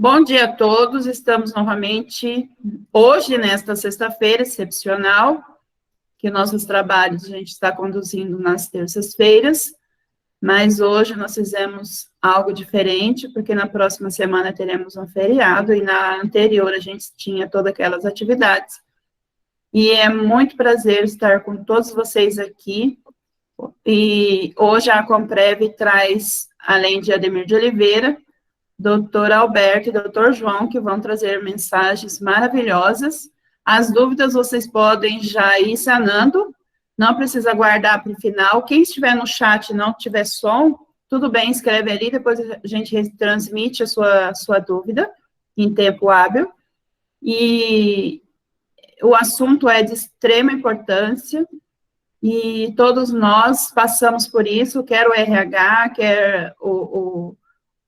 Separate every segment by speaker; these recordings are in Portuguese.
Speaker 1: Bom dia a todos, estamos novamente hoje, nesta sexta-feira excepcional, que nossos trabalhos a gente está conduzindo nas terças-feiras, mas hoje nós fizemos algo diferente, porque na próxima semana teremos um feriado, e na anterior a gente tinha todas aquelas atividades. E é muito prazer estar com todos vocês aqui, e hoje a Comprev traz, além de Ademir de Oliveira, doutor Alberto e doutor João, que vão trazer mensagens maravilhosas. As dúvidas vocês podem já ir sanando, não precisa guardar para o final. Quem estiver no chat e não tiver som, tudo bem, escreve ali, depois a gente retransmite a sua dúvida em tempo hábil. E o assunto é de extrema importância, e todos nós passamos por isso, quer o RH, quer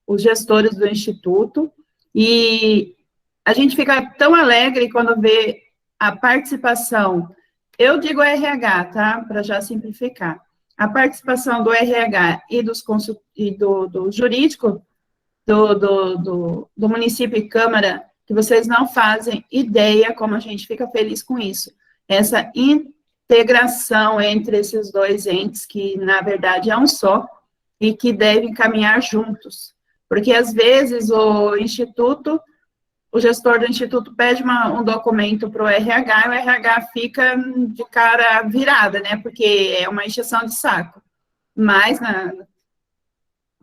Speaker 1: os gestores do Instituto, e a gente fica tão alegre quando vê a participação, eu digo RH, tá, para já simplificar, a participação do RH e do jurídico do município e Câmara, que vocês não fazem ideia como a gente fica feliz com isso, essa integração entre esses dois entes, que na verdade é um só, e que devem caminhar juntos. Porque, às vezes, o gestor do Instituto pede um documento para o RH, e o RH fica de cara virada, né, porque é uma encheção de saco. Mas,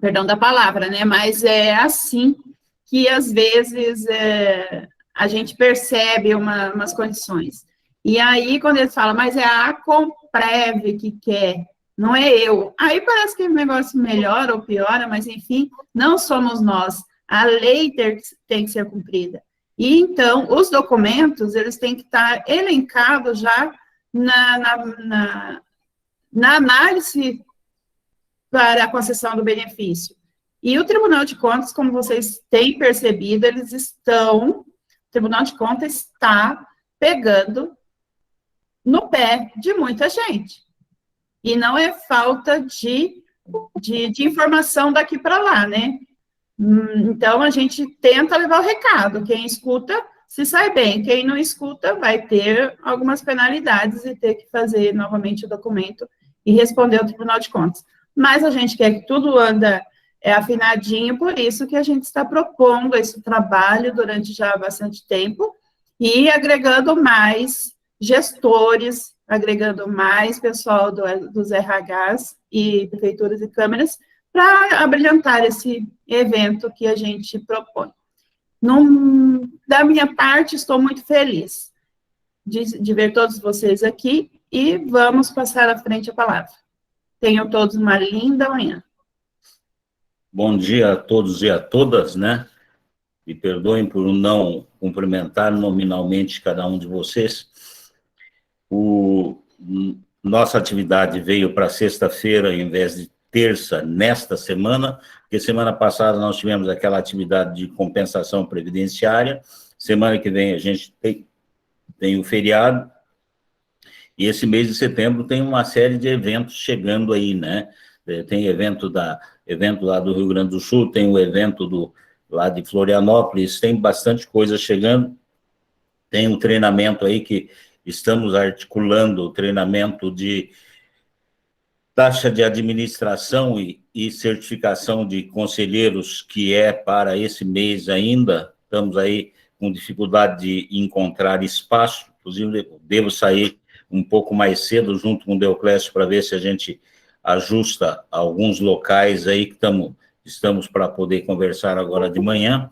Speaker 1: perdão da palavra, né, mas é assim que, às vezes, a gente percebe umas condições. E aí, quando eles falam, mas é a Comprev que quer, não é eu. Aí parece que o negócio melhora ou piora, mas, enfim, não somos nós. A lei tem que ser cumprida. E, então, os documentos, eles têm que estar elencados já na análise para a concessão do benefício. E o Tribunal de Contas, como vocês têm percebido, o Tribunal de Contas está pegando no pé de muita gente. E não é falta de informação daqui para lá, né? Então, a gente tenta levar o recado. Quem escuta, se sai bem. Quem não escuta, vai ter algumas penalidades e ter que fazer novamente o documento e responder ao Tribunal de Contas. Mas a gente quer que tudo anda afinadinho, por isso que a gente está propondo esse trabalho durante já bastante tempo e agregando mais gestores, agregando mais pessoal dos RHs e prefeituras e câmaras para abrilhantar esse evento que a gente propõe. Da minha parte, estou muito feliz de ver todos vocês aqui e vamos passar à frente a palavra. Tenham todos uma linda manhã.
Speaker 2: Bom dia a todos e a todas, né? Me perdoem por não cumprimentar nominalmente cada um de vocês. Nossa atividade veio para sexta-feira, em vez de terça, nesta semana, porque semana passada nós tivemos aquela atividade de compensação previdenciária, semana que vem a gente tem o feriado, e esse mês de setembro tem uma série de eventos chegando aí, né? Tem evento lá do Rio Grande do Sul, tem o evento lá de Florianópolis, tem bastante coisa chegando, tem um treinamento aí que estamos articulando, o treinamento de taxa de administração e certificação de conselheiros, que é para esse mês ainda, estamos aí com dificuldade de encontrar espaço, inclusive devo sair um pouco mais cedo junto com o Deoclésio para ver se a gente ajusta alguns locais aí que estamos para poder conversar agora de manhã,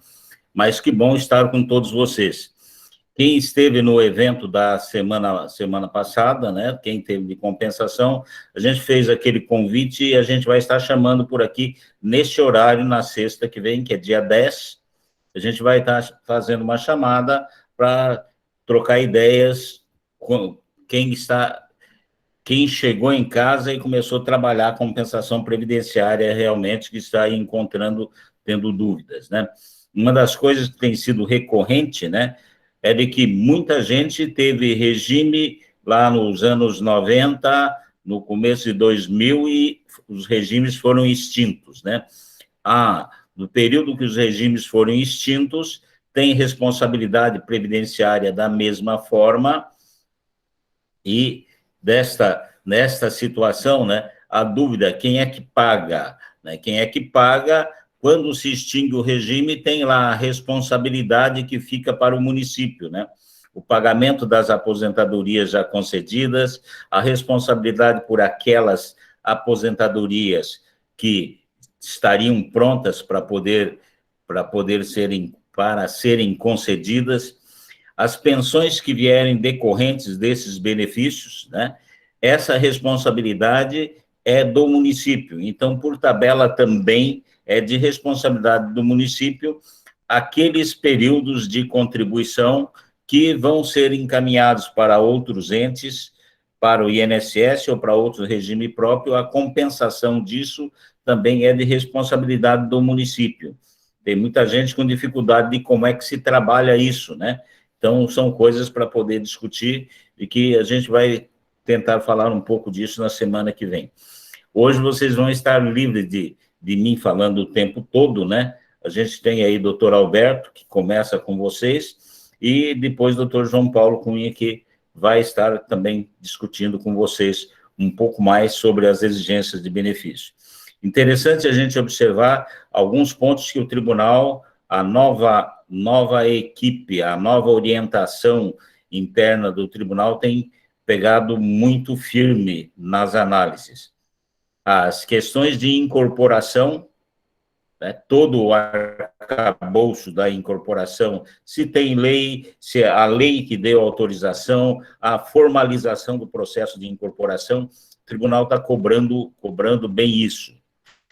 Speaker 2: mas que bom estar com todos vocês. Quem esteve no evento da semana passada, né, quem teve de compensação, a gente fez aquele convite e a gente vai estar chamando por aqui, neste horário, na sexta que vem, que é dia 10, a gente vai estar fazendo uma chamada para trocar ideias com quem chegou em casa e começou a trabalhar a compensação previdenciária realmente, que está aí tendo dúvidas, né? Uma das coisas que tem sido recorrente, né, é de que muita gente teve regime lá nos anos 90, no começo de 2000, e os regimes foram extintos, né? no período que os regimes foram extintos, tem responsabilidade previdenciária da mesma forma, e nesta situação, né, a dúvida, quem é que paga? Né? Quem é que paga? Quando se extingue o regime, tem lá a responsabilidade que fica para o município, né? O pagamento das aposentadorias já concedidas, a responsabilidade por aquelas aposentadorias que estariam prontas para serem concedidas, as pensões que vierem decorrentes desses benefícios, né? Essa responsabilidade é do município. Então, por tabela, também é de responsabilidade do município aqueles períodos de contribuição que vão ser encaminhados para outros entes, para o INSS ou para outro regime próprio. A compensação disso também é de responsabilidade do município. Tem muita gente com dificuldade de como é que se trabalha isso, né? Então, são coisas para poder discutir e que a gente vai tentar falar um pouco disso na semana que vem. Hoje vocês vão estar livres de mim falando o tempo todo, né? A gente tem aí o doutor Alberto, que começa com vocês, e depois o doutor João Paulo Cunha, que vai estar também discutindo com vocês um pouco mais sobre as exigências de benefício. Interessante a gente observar alguns pontos que o tribunal, a nova equipe, a nova orientação interna do tribunal tem pegado muito firme nas análises. As questões de incorporação, né, todo o arcabouço da incorporação, se tem lei, se a lei que deu autorização, a formalização do processo de incorporação, o tribunal está cobrando bem isso,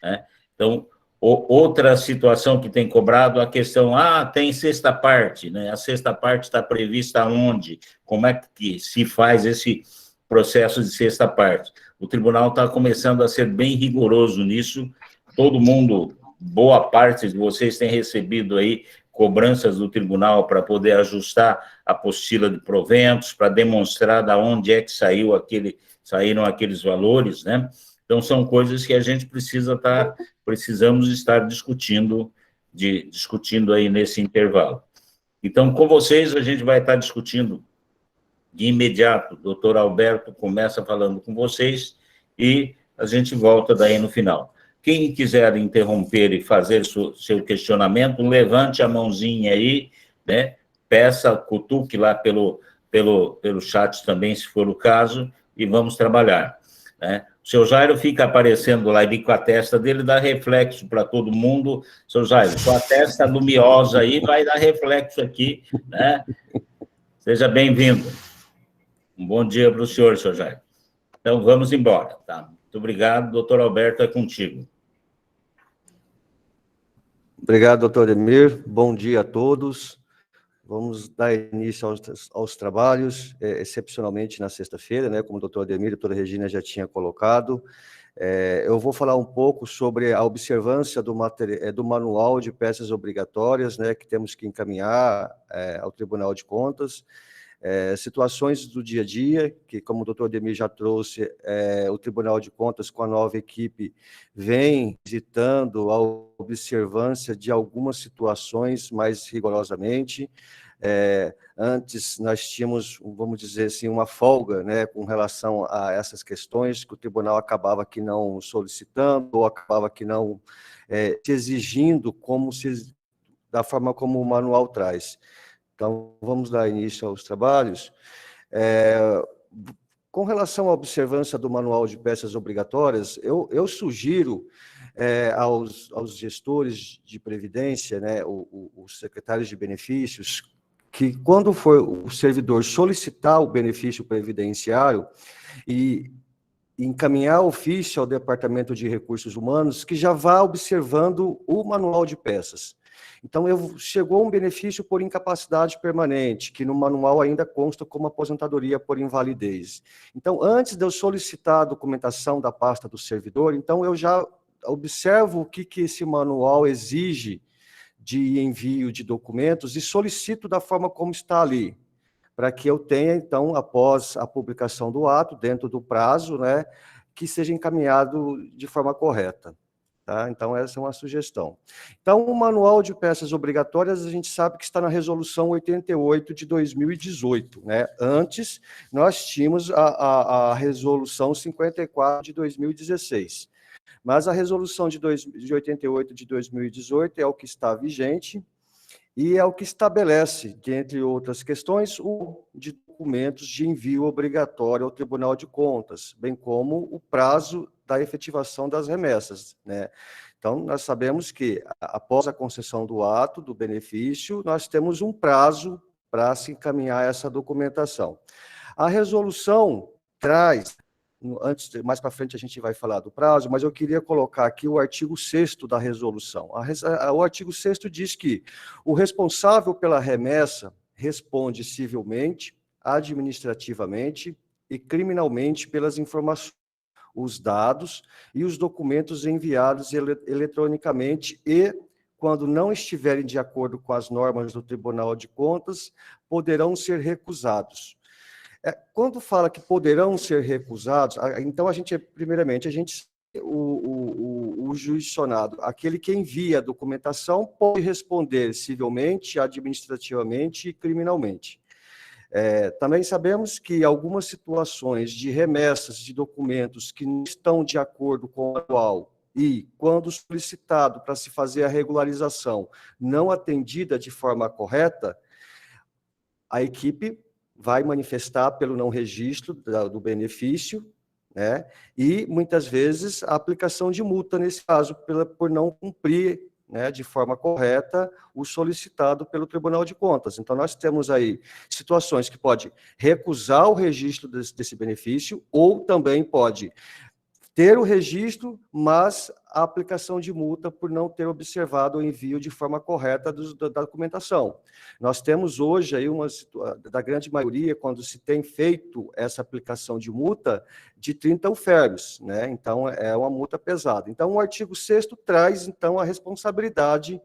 Speaker 2: né? Então, outra situação que tem cobrado, a questão, tem sexta parte, né? A sexta parte está prevista onde? Como é que se faz esse processo de sexta parte? O tribunal está começando a ser bem rigoroso nisso, todo mundo, boa parte de vocês tem recebido aí cobranças do tribunal para poder ajustar a apostila de proventos, para demonstrar de onde é que saíram aqueles valores, né? Então, são coisas que a gente precisamos estar discutindo aí nesse intervalo. Então, com vocês, a gente vai estar discutindo de imediato. O doutor Alberto começa falando com vocês e a gente volta daí no final. Quem quiser interromper e fazer seu questionamento, levante a mãozinha aí, né? Peça, cutuque lá pelo chat também, se for o caso, e vamos trabalhar, né? O seu Jairo fica aparecendo lá ali com a testa dele, dá reflexo para todo mundo. Seu Jairo, com a testa luminosa aí, vai dar reflexo aqui, né? Seja bem-vindo. Um bom dia para o senhor, seu Jairo. Então, vamos embora, tá? Muito obrigado, doutor Alberto, é contigo.
Speaker 3: Obrigado, doutor Ademir. Bom dia a todos. Vamos dar início aos trabalhos, excepcionalmente na sexta-feira, né, como o doutor Ademir e a doutora Regina já tinha colocado. Eu vou falar um pouco sobre a observância do manual de peças obrigatórias, né, que temos que encaminhar ao Tribunal de Contas. Situações do dia a dia, que, como o doutor Ademir já trouxe, o Tribunal de Contas, com a nova equipe, vem visitando a observância de algumas situações mais rigorosamente. Antes, nós tínhamos, vamos dizer assim, uma folga, né, com relação a essas questões, que o tribunal acabava que não solicitando, ou acabava que não se exigindo da forma como o manual traz. Então, vamos dar início aos trabalhos. Com relação à observância do manual de peças obrigatórias, eu sugiro aos gestores de previdência, né, os secretários de benefícios, que quando for o servidor solicitar o benefício previdenciário e encaminhar ofício ao Departamento de Recursos Humanos, que já vá observando o manual de peças. Então, chegou um benefício por incapacidade permanente, que no manual ainda consta como aposentadoria por invalidez. Então, antes de eu solicitar a documentação da pasta do servidor, então eu já observo o que esse manual exige de envio de documentos e solicito da forma como está ali, para que eu tenha, então, após a publicação do ato, dentro do prazo, né, que seja encaminhado de forma correta. Tá? Então, essa é uma sugestão. Então, o Manual de Peças Obrigatórias, a gente sabe que está na Resolução 88 de 2018. Né? Antes, nós tínhamos a Resolução 54 de 2016. Mas a Resolução de 88 de 2018 é o que está vigente e é o que estabelece, dentre outras questões, o de documentos de envio obrigatório ao Tribunal de Contas, bem como o prazo da efetivação das remessas, né? Então, nós sabemos que, após a concessão do ato, do benefício, nós temos um prazo para se encaminhar essa documentação. A resolução traz, mais para frente a gente vai falar do prazo, mas eu queria colocar aqui o artigo 6º da resolução. O artigo 6º diz que o responsável pela remessa responde civilmente, administrativamente e criminalmente pelas informações, os dados e os documentos enviados eletronicamente e, quando não estiverem de acordo com as normas do Tribunal de Contas, poderão ser recusados. Quando fala que poderão ser recusados, então primeiramente, o jurisdicionado, aquele que envia a documentação, pode responder civilmente, administrativamente e criminalmente. Também sabemos que algumas situações de remessas de documentos que não estão de acordo com o manual e, quando solicitado para se fazer a regularização, não atendida de forma correta, a equipe vai manifestar pelo não registro do benefício, né? E, muitas vezes, a aplicação de multa, nesse caso, por não cumprir, né, de forma correta o solicitado pelo Tribunal de Contas. Então, nós temos aí situações que pode recusar o registro desse benefício, ou também pode ter o registro, mas a aplicação de multa por não ter observado o envio de forma correta da documentação. Nós temos hoje aí da grande maioria, quando se tem feito essa aplicação de multa, de 30 alfermes, né? Então, é uma multa pesada. Então, o artigo 6º traz, então, a responsabilidade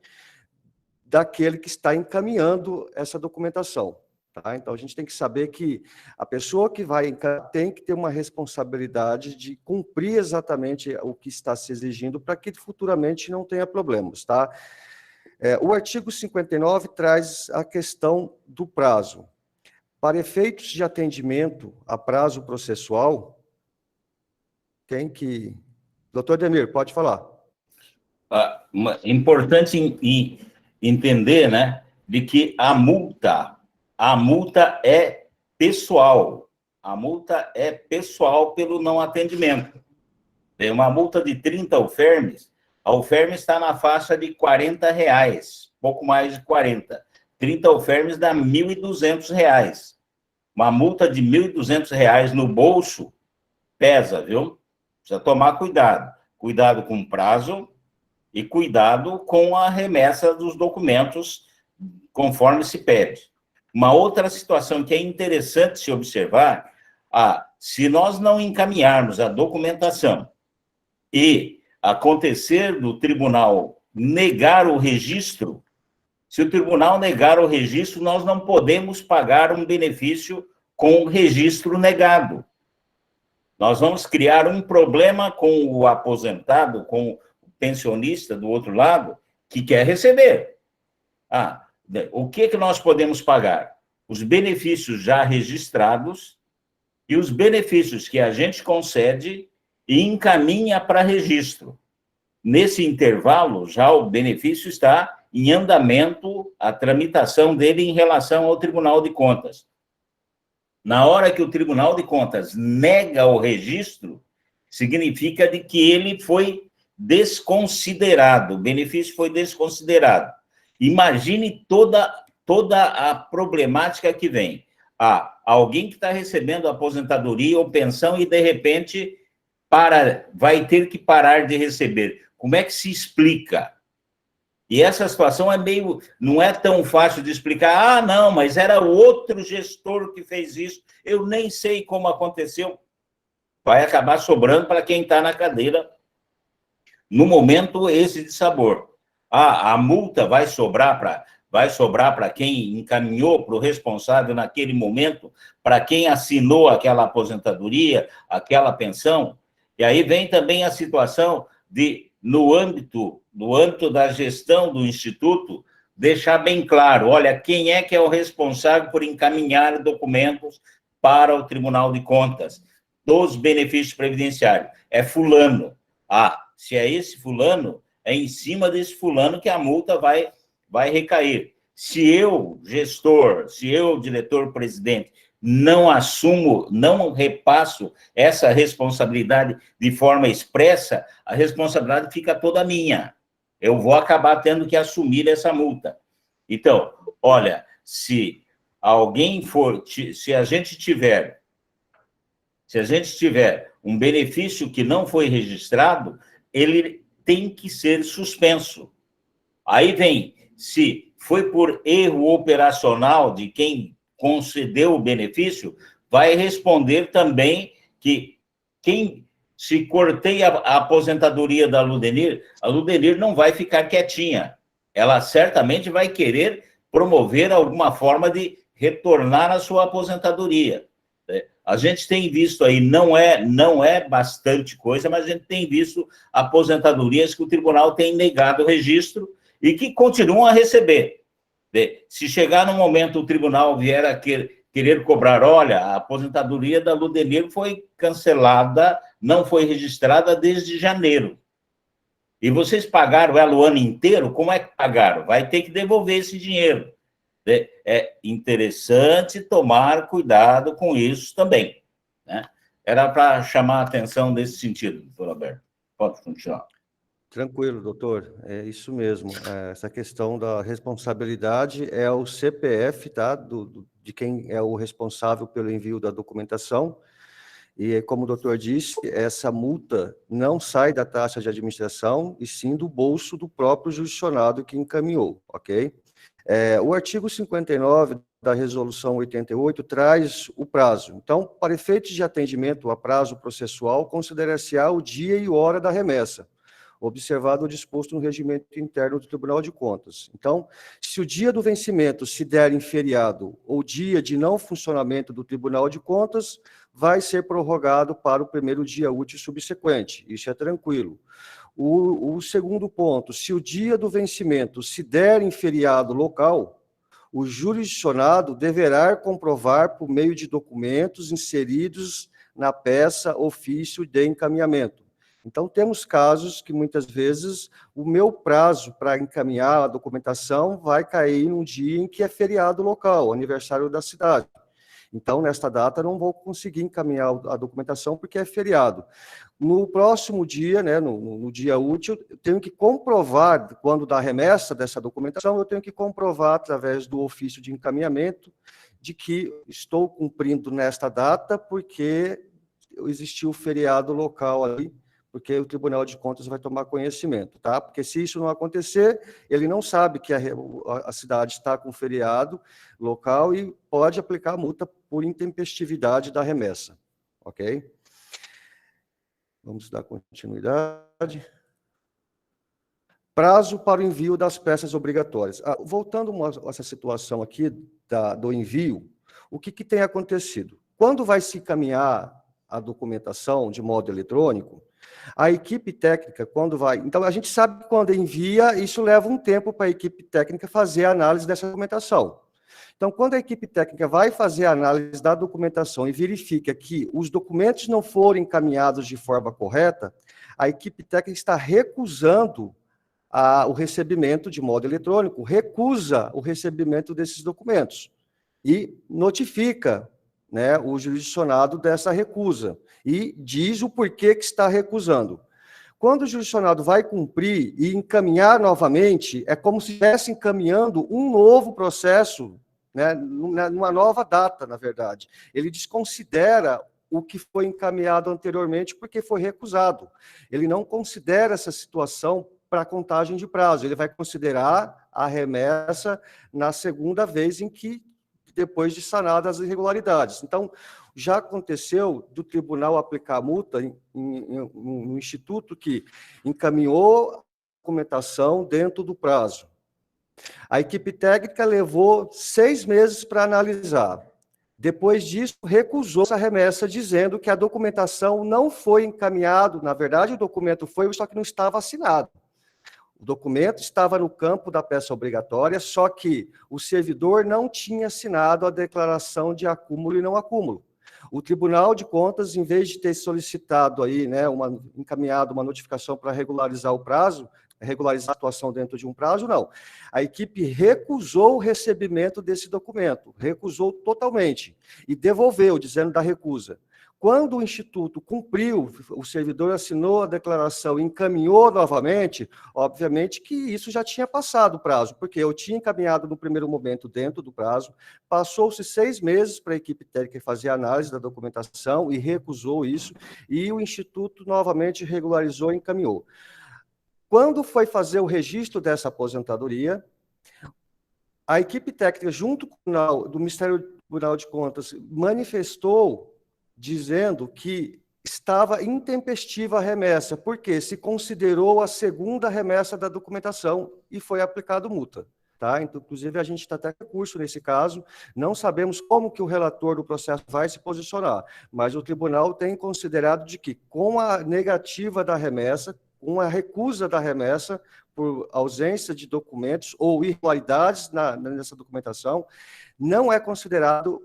Speaker 3: daquele que está encaminhando essa documentação. Tá? Então, a gente tem que saber que a pessoa que vai tem que ter uma responsabilidade de cumprir exatamente o que está se exigindo para que futuramente não tenha problemas. Tá? O artigo 59 traz a questão do prazo. Para efeitos de atendimento a prazo processual, Doutor Ademir, pode falar.
Speaker 2: Importante entender, né, de que a multa é pessoal. A multa é pessoal pelo não atendimento. Tem uma multa de 30 alfermes, a alferme está na faixa de R$40, pouco mais de 40. 30 alfermes dá R$1.200. Uma multa de R$1.200 no bolso pesa, viu? Precisa tomar cuidado. Cuidado com o prazo e cuidado com a remessa dos documentos conforme se pede. Uma outra situação que é interessante se observar, se nós não encaminharmos a documentação e acontecer do tribunal negar o registro, se o tribunal negar o registro, nós não podemos pagar um benefício com o registro negado. Nós vamos criar um problema com o aposentado, com o pensionista do outro lado, que quer receber. O que nós podemos pagar? Os benefícios já registrados e os benefícios que a gente concede e encaminha para registro. Nesse intervalo, já o benefício está em andamento, a tramitação dele em relação ao Tribunal de Contas. Na hora que o Tribunal de Contas nega o registro, significa de que ele foi desconsiderado, o benefício foi desconsiderado. Imagine toda a problemática que vem. Alguém que está recebendo aposentadoria ou pensão e, de repente, vai ter que parar de receber. Como é que se explica? E essa situação não é tão fácil de explicar. Não, mas era outro gestor que fez isso. Eu nem sei como aconteceu. Vai acabar sobrando para quem está na cadeira no momento esse de sabor. A multa vai sobrar para quem encaminhou para o responsável naquele momento, para quem assinou aquela aposentadoria, aquela pensão. E aí vem também a situação de no âmbito da gestão do Instituto, deixar bem claro, olha, quem é que é o responsável por encaminhar documentos para o Tribunal de Contas dos benefícios previdenciários? É fulano. Ah, se é esse fulano, é em cima desse fulano que a multa vai recair. Se eu, gestor, se eu, diretor-presidente, não assumo, não repasso essa responsabilidade de forma expressa, a responsabilidade fica toda minha. Eu vou acabar tendo que assumir essa multa. Então, olha, se a gente tiver um benefício que não foi registrado, ele tem que ser suspenso. Aí vem, se foi por erro operacional de quem concedeu o benefício, vai responder também que se cortei a aposentadoria da Ludenir, a Ludenir não vai ficar quietinha. Ela certamente vai querer promover alguma forma de retornar à sua aposentadoria. A gente tem visto aí, não é bastante coisa, mas a gente tem visto aposentadorias que o tribunal tem negado o registro e que continuam a receber. Se chegar no momento o tribunal vier a querer cobrar, olha, a aposentadoria da Ludenir foi cancelada, não foi registrada desde janeiro. E vocês pagaram ela o ano inteiro? Como é que pagaram? Vai ter que devolver esse dinheiro. É interessante tomar cuidado com isso também, né? Era para chamar a atenção nesse sentido, doutor Alberto. Pode continuar.
Speaker 3: Tranquilo, doutor. É isso mesmo. Essa questão da responsabilidade é o CPF, tá? De quem é o responsável pelo envio da documentação. E, como o doutor disse, essa multa não sai da taxa de administração, e sim do bolso do próprio jurisdicionado que encaminhou, ok? O artigo 59 da Resolução 88 traz o prazo. Então, para efeitos de atendimento a prazo processual, considera-se-á o dia e hora da remessa, observado o disposto no regimento interno do Tribunal de Contas. Então, se o dia do vencimento se der em feriado ou dia de não funcionamento do Tribunal de Contas, vai ser prorrogado para o primeiro dia útil subsequente. Isso é tranquilo. O segundo ponto, se o dia do vencimento se der em feriado local, o jurisdicionado deverá comprovar por meio de documentos inseridos na peça ofício de encaminhamento. Então, temos casos que, muitas vezes, o meu prazo para encaminhar a documentação vai cair num dia em que é feriado local, aniversário da cidade. Então, nesta data, não vou conseguir encaminhar a documentação porque é feriado. No próximo dia, né, no dia útil, eu tenho que comprovar, quando da remessa dessa documentação, eu tenho que comprovar, através do ofício de encaminhamento, de que estou cumprindo nesta data porque existiu feriado local ali, porque o Tribunal de Contas vai tomar conhecimento, tá? Porque se isso não acontecer, ele não sabe que a cidade está com feriado local e pode aplicar a multa por intempestividade da remessa, ok? Vamos dar continuidade. Prazo para o envio das peças obrigatórias. Voltando a essa situação aqui do envio, o que tem acontecido? Quando vai se encaminhar a documentação de modo eletrônico, a equipe técnica, quando vai... Então, a gente sabe que quando envia, isso leva um tempo para a equipe técnica fazer a análise dessa documentação. Então, quando a equipe técnica vai fazer a análise da documentação e verifica que os documentos não foram encaminhados de forma correta, a equipe técnica está recusando o recebimento de modo eletrônico, recusa o recebimento desses documentos e notifica, né, o jurisdicionado dessa recusa e diz o porquê que está recusando. Quando o jurisdicionado vai cumprir e encaminhar novamente, é como se estivesse encaminhando um novo processo, né, numa nova data, na verdade. Ele desconsidera o que foi encaminhado anteriormente porque foi recusado. Ele não considera essa situação para a contagem de prazo, ele vai considerar a remessa na segunda vez em que, depois de sanadas as irregularidades. Então, já aconteceu do tribunal aplicar a multa no instituto que encaminhou a documentação dentro do prazo. A equipe técnica levou 6 meses para analisar. Depois disso, recusou essa remessa, dizendo que a documentação não foi encaminhada. Na verdade, o documento foi, só que não estava assinado. O documento estava no campo da peça obrigatória, só que o servidor não tinha assinado a declaração de acúmulo e não acúmulo. O Tribunal de Contas, em vez de ter solicitado aí, né, encaminhado uma notificação para regularizar o prazo, regularizar a atuação dentro de um prazo, não. A equipe recusou o recebimento desse documento, recusou totalmente, e devolveu, dizendo da recusa. Quando o Instituto cumpriu, o servidor assinou a declaração e encaminhou novamente, obviamente que isso já tinha passado o prazo, porque eu tinha encaminhado no primeiro momento dentro do prazo, passou-se 6 meses para a equipe técnica fazer a análise da documentação e recusou isso, e o Instituto novamente regularizou e encaminhou. Quando foi fazer o registro dessa aposentadoria, a equipe técnica, junto com o Ministério Tribunal de Contas, manifestou, dizendo que estava intempestiva a remessa, porque se considerou a segunda remessa da documentação e foi aplicado multa. Tá? Então, inclusive, a gente está até com recurso nesse caso, não sabemos como que o relator do processo vai se posicionar, mas o tribunal tem considerado de que, com a negativa da remessa, com a recusa da remessa, por ausência de documentos ou irregularidades nessa documentação, não é considerado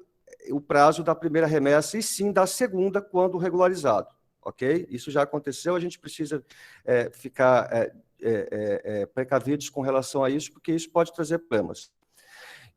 Speaker 3: o prazo da primeira remessa, e sim da segunda, quando regularizado. Ok? Isso já aconteceu, a gente precisa ficar precavidos com relação a isso, porque isso pode trazer problemas.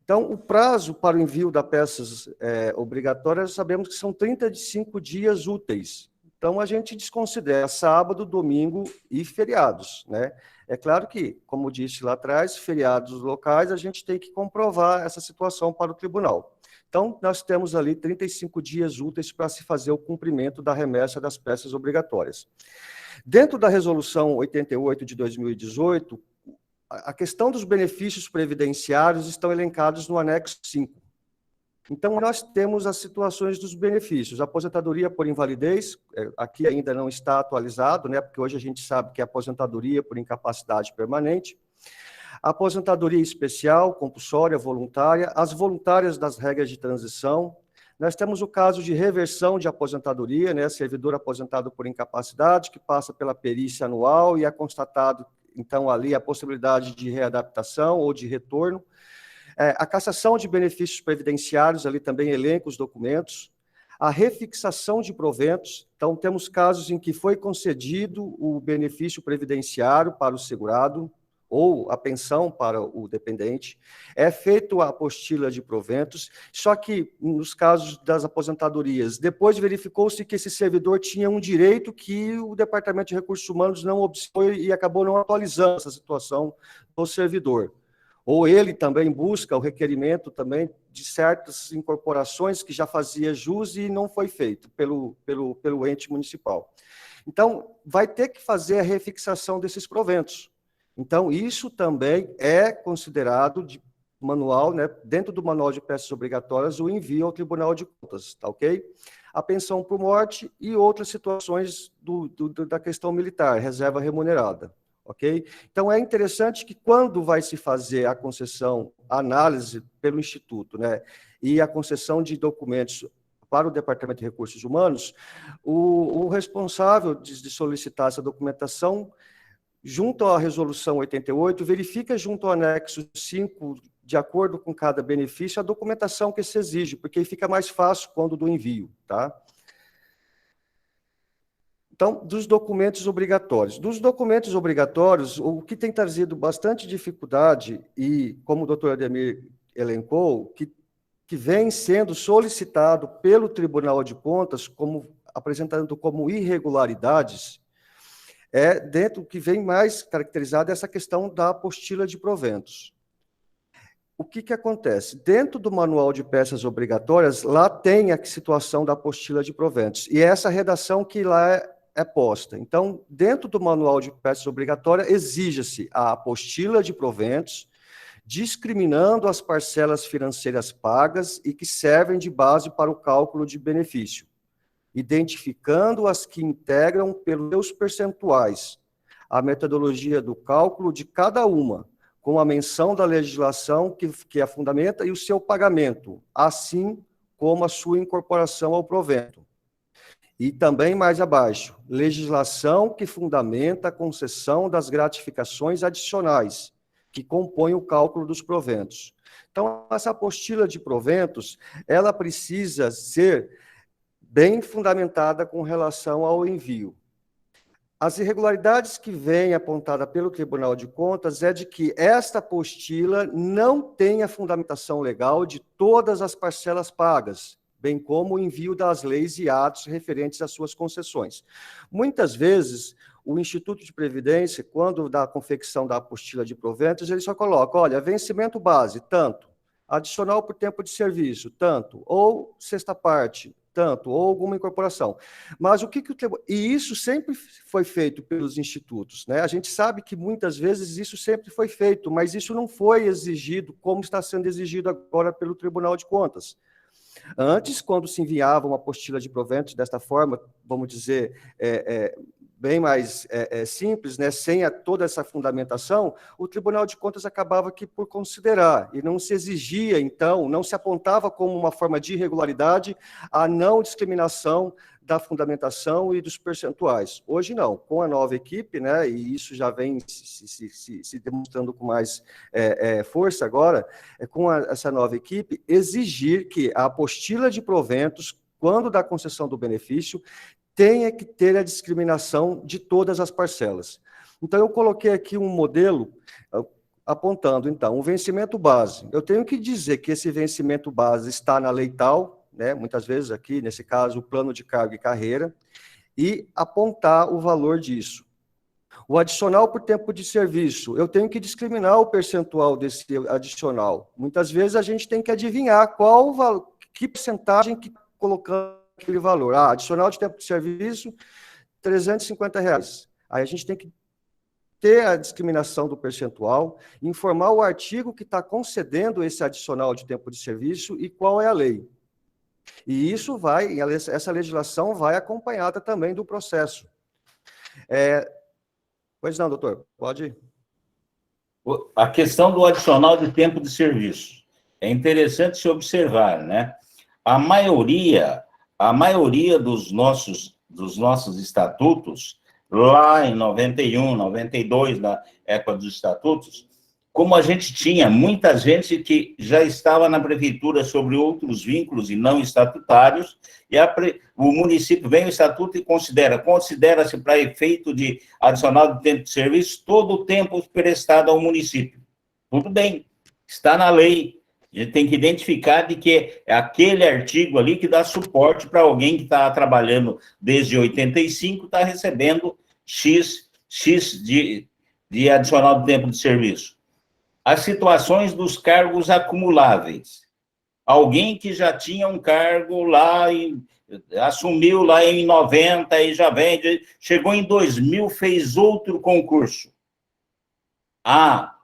Speaker 3: Então, o prazo para o envio das peças obrigatórias, sabemos que são 35 dias úteis. Então, a gente desconsidera sábado, domingo e feriados, né? É claro que, como disse lá atrás, feriados locais, a gente tem que comprovar essa situação para o tribunal. Então, nós temos ali 35 dias úteis para se fazer o cumprimento da remessa das peças obrigatórias. Dentro da Resolução 88 de 2018, a questão dos benefícios previdenciários estão elencados no anexo 5. Então, nós temos as situações dos benefícios. A aposentadoria por invalidez, aqui ainda não está atualizado, né, porque hoje a gente sabe que é aposentadoria por incapacidade permanente. A aposentadoria especial, compulsória, voluntária, as voluntárias das regras de transição. Nós temos o caso de reversão de aposentadoria, né, servidor aposentado por incapacidade, que passa pela perícia anual e é constatado, então, ali a possibilidade de readaptação ou de retorno. A cassação de benefícios previdenciários, ali também elenca os documentos. A refixação de proventos, então temos casos em que foi concedido o benefício previdenciário para o segurado, ou a pensão para o dependente, é feita a apostila de proventos, só que nos casos das aposentadorias, depois verificou-se que esse servidor tinha um direito que o Departamento de Recursos Humanos não observou e acabou não atualizando essa situação do servidor. Ou ele também busca o requerimento também de certas incorporações que já fazia jus e não foi feito pelo ente municipal. Então, vai ter que fazer a refixação desses proventos. Então, isso também é considerado de manual, né, dentro do manual de peças obrigatórias, o envio ao Tribunal de Contas, tá ok? A pensão por morte e outras situações da questão militar, reserva remunerada. Ok? Então, é interessante que quando vai se fazer a concessão, a análise pelo Instituto, né, e a concessão de documentos para o Departamento de Recursos Humanos, o responsável de solicitar essa documentação, junto à Resolução 88, verifica junto ao anexo 5, de acordo com cada benefício, a documentação que se exige, porque fica mais fácil quando do envio, tá? Então, dos documentos obrigatórios. Dos documentos obrigatórios, o que tem trazido bastante dificuldade, e como o doutor Ademir elencou, que vem sendo solicitado pelo Tribunal de Contas, apresentando como irregularidades, dentro que vem mais caracterizado essa questão da apostila de proventos. O que acontece? Dentro do manual de peças obrigatórias, lá tem a situação da apostila de proventos, e essa redação que lá é posta. Então, dentro do manual de peças obrigatórias, exige-se a apostila de proventos, discriminando as parcelas financeiras pagas e que servem de base para o cálculo de benefício, identificando as que integram pelos seus percentuais, a metodologia do cálculo de cada uma, com a menção da legislação que a fundamenta e o seu pagamento, assim como a sua incorporação ao provento. E também mais abaixo, legislação que fundamenta a concessão das gratificações adicionais, que compõem o cálculo dos proventos. Então, essa apostila de proventos, ela precisa ser bem fundamentada com relação ao envio. As irregularidades que vêm apontada pelo Tribunal de Contas é de que esta apostila não tem a fundamentação legal de todas as parcelas pagas, bem como o envio das leis e atos referentes às suas concessões. Muitas vezes, o Instituto de Previdência, quando dá a confecção da apostila de proventos, ele só coloca, olha, vencimento base, tanto, adicional por tempo de serviço, tanto, ou sexta parte, tanto, ou alguma incorporação. Mas o que o tribunal... E isso sempre foi feito pelos institutos, né? A gente sabe que muitas vezes isso sempre foi feito, mas isso não foi exigido como está sendo exigido agora pelo Tribunal de Contas. Antes, quando se enviava uma apostila de proventos desta forma, vamos dizer, bem mais simples, né, sem toda essa fundamentação, o Tribunal de Contas acabava que por considerar, e não se exigia, então, não se apontava como uma forma de irregularidade a não discriminação da fundamentação e dos percentuais. Hoje não, com a nova equipe, né, e isso já vem se demonstrando com mais força agora, com essa nova equipe, exigir que a apostila de proventos, quando da concessão do benefício, tenha que ter a discriminação de todas as parcelas. Então, eu coloquei aqui um modelo apontando, então, o vencimento base. Eu tenho que dizer que esse vencimento base está na lei tal, né, muitas vezes aqui, nesse caso, o plano de cargo e carreira, e apontar o valor disso. O adicional por tempo de serviço, eu tenho que discriminar o percentual desse adicional. Muitas vezes a gente tem que adivinhar que porcentagem que está colocando aquele valor. Adicional de tempo de serviço, R$350. Aí a gente tem que ter a discriminação do percentual, informar o artigo que está concedendo esse adicional de tempo de serviço e qual é a lei. E isso essa legislação vai acompanhada também do processo. Pois não, doutor, pode ir.
Speaker 2: A questão do adicional de tempo de serviço. É interessante se observar, né? A maioria dos nossos estatutos, lá em 91, 92, na época dos estatutos, como a gente tinha muita gente que já estava na prefeitura sobre outros vínculos e não estatutários, e o município vem o estatuto e considera-se para efeito de adicional de tempo de serviço todo o tempo prestado ao município. Tudo bem, está na lei. A gente tem que identificar de que é aquele artigo ali que dá suporte para alguém que está trabalhando desde 85, está recebendo X de adicional de tempo de serviço. As situações dos cargos acumuláveis. Alguém que já tinha um cargo lá, assumiu lá em 90 e já vende, chegou em 2000, fez outro concurso.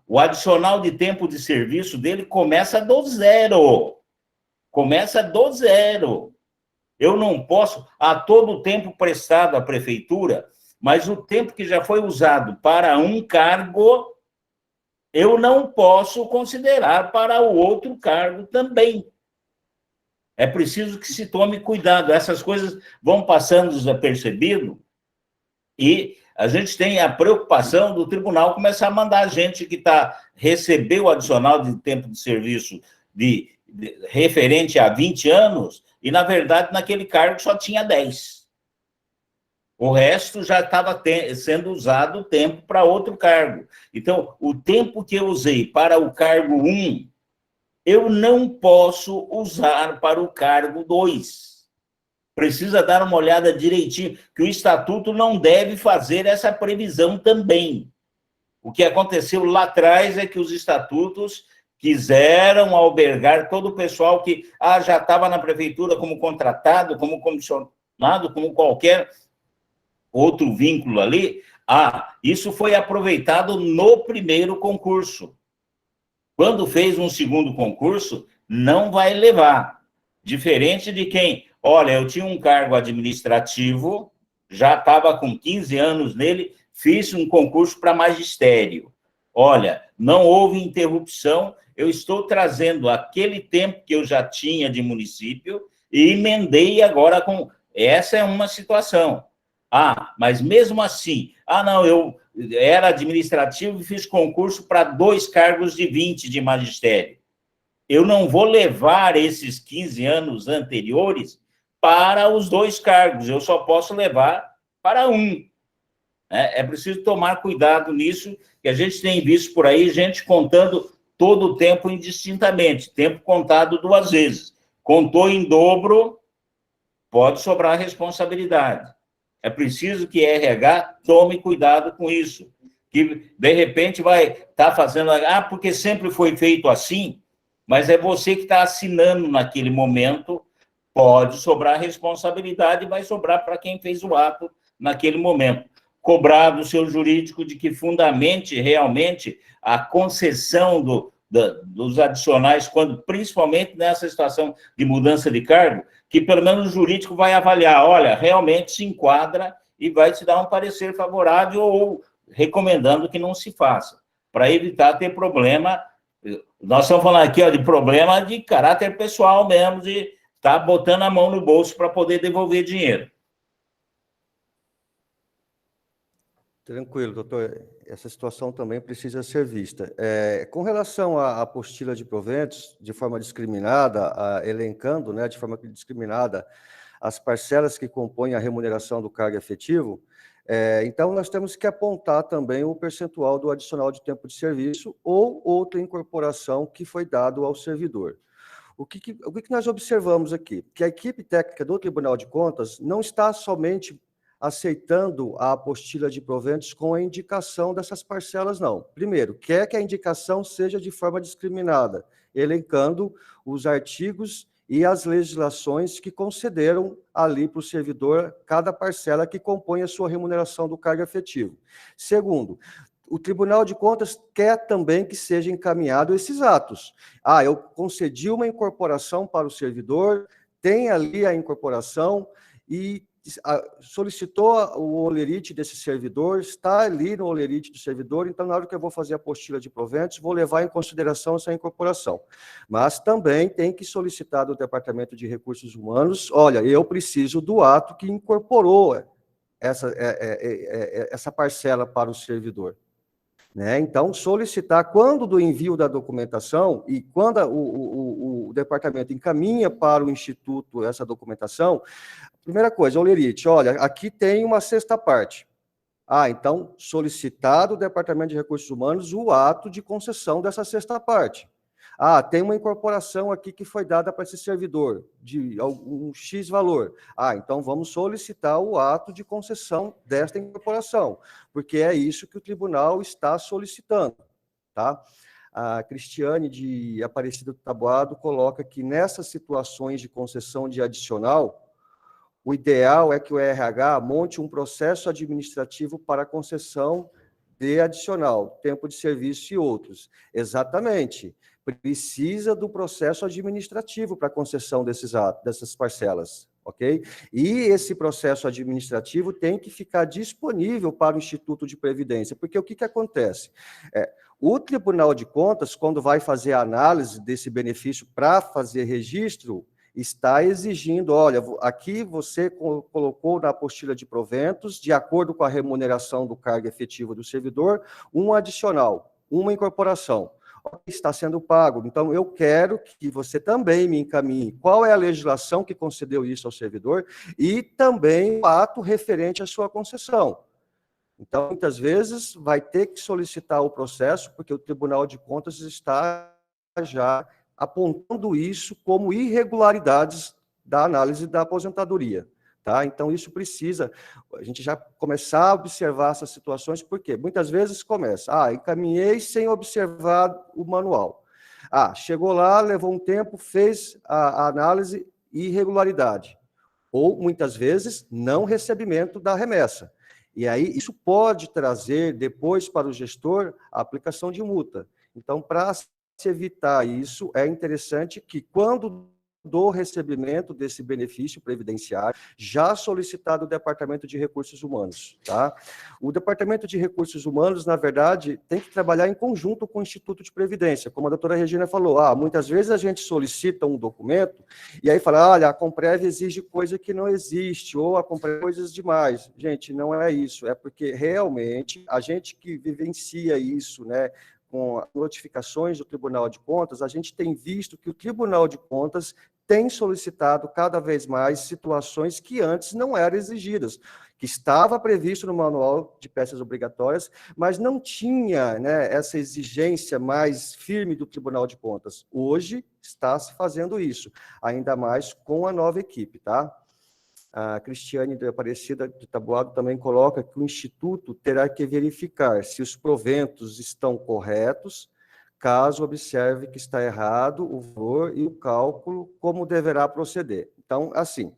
Speaker 2: O adicional de tempo de serviço dele começa do zero. Começa do zero. Eu não posso, a todo tempo prestado à prefeitura, mas o tempo que já foi usado para um cargo, eu não posso considerar para o outro cargo também. É preciso que se tome cuidado. Essas coisas vão passando desapercebido e a gente tem a preocupação do tribunal começar a mandar gente que recebeu o adicional de tempo de serviço referente a 20 anos e, na verdade, naquele cargo só tinha 10. O resto já estava sendo usado o tempo para outro cargo. Então, o tempo que eu usei para o cargo 1, eu não posso usar para o cargo 2. Precisa dar uma olhada direitinho, que o estatuto não deve fazer essa previsão também. O que aconteceu lá atrás é que os estatutos quiseram albergar todo o pessoal que já estava na prefeitura como contratado, como comissionado, como qualquer outro vínculo ali. Isso foi aproveitado no primeiro concurso. Quando fez um segundo concurso, não vai levar. Diferente de quem, olha, eu tinha um cargo administrativo, já estava com 15 anos nele, fiz um concurso para magistério. Olha, não houve interrupção eu estou trazendo aquele tempo que eu já tinha de município e emendei agora com... Essa é uma situação. Ah, mas mesmo assim, não, eu era administrativo e fiz concurso para 2 cargos de 20 de magistério. Eu não vou levar esses 15 anos anteriores para os 2 cargos, eu só posso levar para um. É preciso tomar cuidado nisso, que a gente tem visto por aí gente contando todo o tempo indistintamente, tempo contado 2 vezes. Contou em dobro, pode sobrar responsabilidade. É preciso que RH tome cuidado com isso, que de repente vai estar fazendo, porque sempre foi feito assim, mas é você que está assinando naquele momento, pode sobrar responsabilidade e vai sobrar para quem fez o ato naquele momento. Cobrar do seu jurídico de que fundamente realmente a concessão dos adicionais, quando principalmente nessa situação de mudança de cargo, que pelo menos o jurídico vai avaliar, olha, realmente se enquadra e vai te dar um parecer favorável ou recomendando que não se faça, para evitar ter problema. Nós estamos falando aqui de problema de caráter pessoal mesmo, de estar botando a mão no bolso para poder devolver dinheiro.
Speaker 3: Tranquilo, doutor. Essa situação também precisa ser vista. Com relação à apostila de proventos, de forma discriminada, elencando, né, de forma discriminada, as parcelas que compõem a remuneração do cargo efetivo, então nós temos que apontar também o percentual do adicional de tempo de serviço ou outra incorporação que foi dado ao servidor. O que nós observamos aqui? Que a equipe técnica do Tribunal de Contas não está somente aceitando a apostila de proventos com a indicação dessas parcelas, não. Primeiro, quer que a indicação seja de forma discriminada, elencando os artigos e as legislações que concederam ali para o servidor cada parcela que compõe a sua remuneração do cargo efetivo. Segundo, o Tribunal de Contas quer também que sejam encaminhados esses atos. Eu concedi uma incorporação para o servidor, tem ali a incorporação e solicitou o holerite desse servidor, está ali no holerite do servidor, então, na hora que eu vou fazer a apostila de proventos, vou levar em consideração essa incorporação. Mas também tem que solicitar do Departamento de Recursos Humanos, olha, eu preciso do ato que incorporou essa parcela para o servidor. Então, solicitar, quando do envio da documentação e quando o departamento encaminha para o Instituto essa documentação, primeira coisa, holerite, olha, aqui tem uma sexta parte. Então, solicitar do Departamento de Recursos Humanos o ato de concessão dessa sexta parte. Tem uma incorporação aqui que foi dada para esse servidor, de um X valor. Então vamos solicitar o ato de concessão desta incorporação, porque é isso que o tribunal está solicitando, tá? A Cristiane de Aparecida do Taboado coloca que nessas situações de concessão de adicional, o ideal é que o RH monte um processo administrativo para concessão de adicional, tempo de serviço e outros. Exatamente. Precisa do processo administrativo para concessão dessas parcelas, ok? E esse processo administrativo tem que ficar disponível para o Instituto de Previdência, porque o que acontece? O Tribunal de Contas, quando vai fazer a análise desse benefício para fazer registro, está exigindo, olha, aqui você colocou na apostila de proventos, de acordo com a remuneração do cargo efetivo do servidor, um adicional, uma incorporação. Está sendo pago, então eu quero que você também me encaminhe qual é a legislação que concedeu isso ao servidor e também o ato referente à sua concessão. Então, muitas vezes, vai ter que solicitar o processo, porque o Tribunal de Contas está já apontando isso como irregularidades da análise da aposentadoria. Tá? Então, isso precisa, a gente já começar a observar essas situações, porque muitas vezes começa, encaminhei sem observar o manual. Chegou lá, levou um tempo, fez a análise e irregularidade. Ou, muitas vezes, não recebimento da remessa. E aí, isso pode trazer, depois, para o gestor, a aplicação de multa. Então, para se evitar isso, é interessante que, quando do recebimento desse benefício previdenciário, já solicitado ao Departamento de Recursos Humanos, tá? O Departamento de Recursos Humanos, na verdade, tem que trabalhar em conjunto com o Instituto de Previdência, como a doutora Regina falou, muitas vezes a gente solicita um documento e aí fala, olha, a Comprev exige coisa que não existe, ou a Comprev coisas demais. Gente, não é isso, é porque realmente a gente que vivencia isso, né, com notificações do Tribunal de Contas, a gente tem visto que o Tribunal de Contas tem solicitado cada vez mais situações que antes não eram exigidas, que estava previsto no Manual de Peças Obrigatórias, mas não tinha, né, essa exigência mais firme do Tribunal de Contas. Hoje está se fazendo isso, ainda mais com a nova equipe, tá? A Cristiane de Aparecida de Taboado também coloca que o Instituto terá que verificar se os proventos estão corretos, caso observe que está errado o valor e o cálculo, como deverá proceder. Então, assim,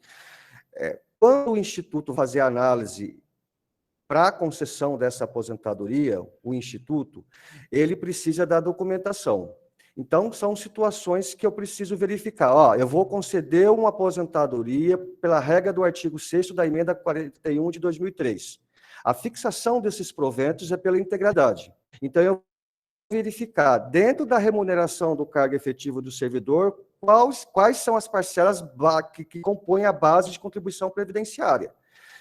Speaker 3: quando o Instituto fazer a análise para a concessão dessa aposentadoria, o Instituto, ele precisa da documentação. Então, são situações que eu preciso verificar. Eu vou conceder uma aposentadoria pela regra do artigo 6º da emenda 41 de 2003. A fixação desses proventos é pela integralidade. Então, eu vou verificar, dentro da remuneração do cargo efetivo do servidor, quais são as parcelas que compõem a base de contribuição previdenciária.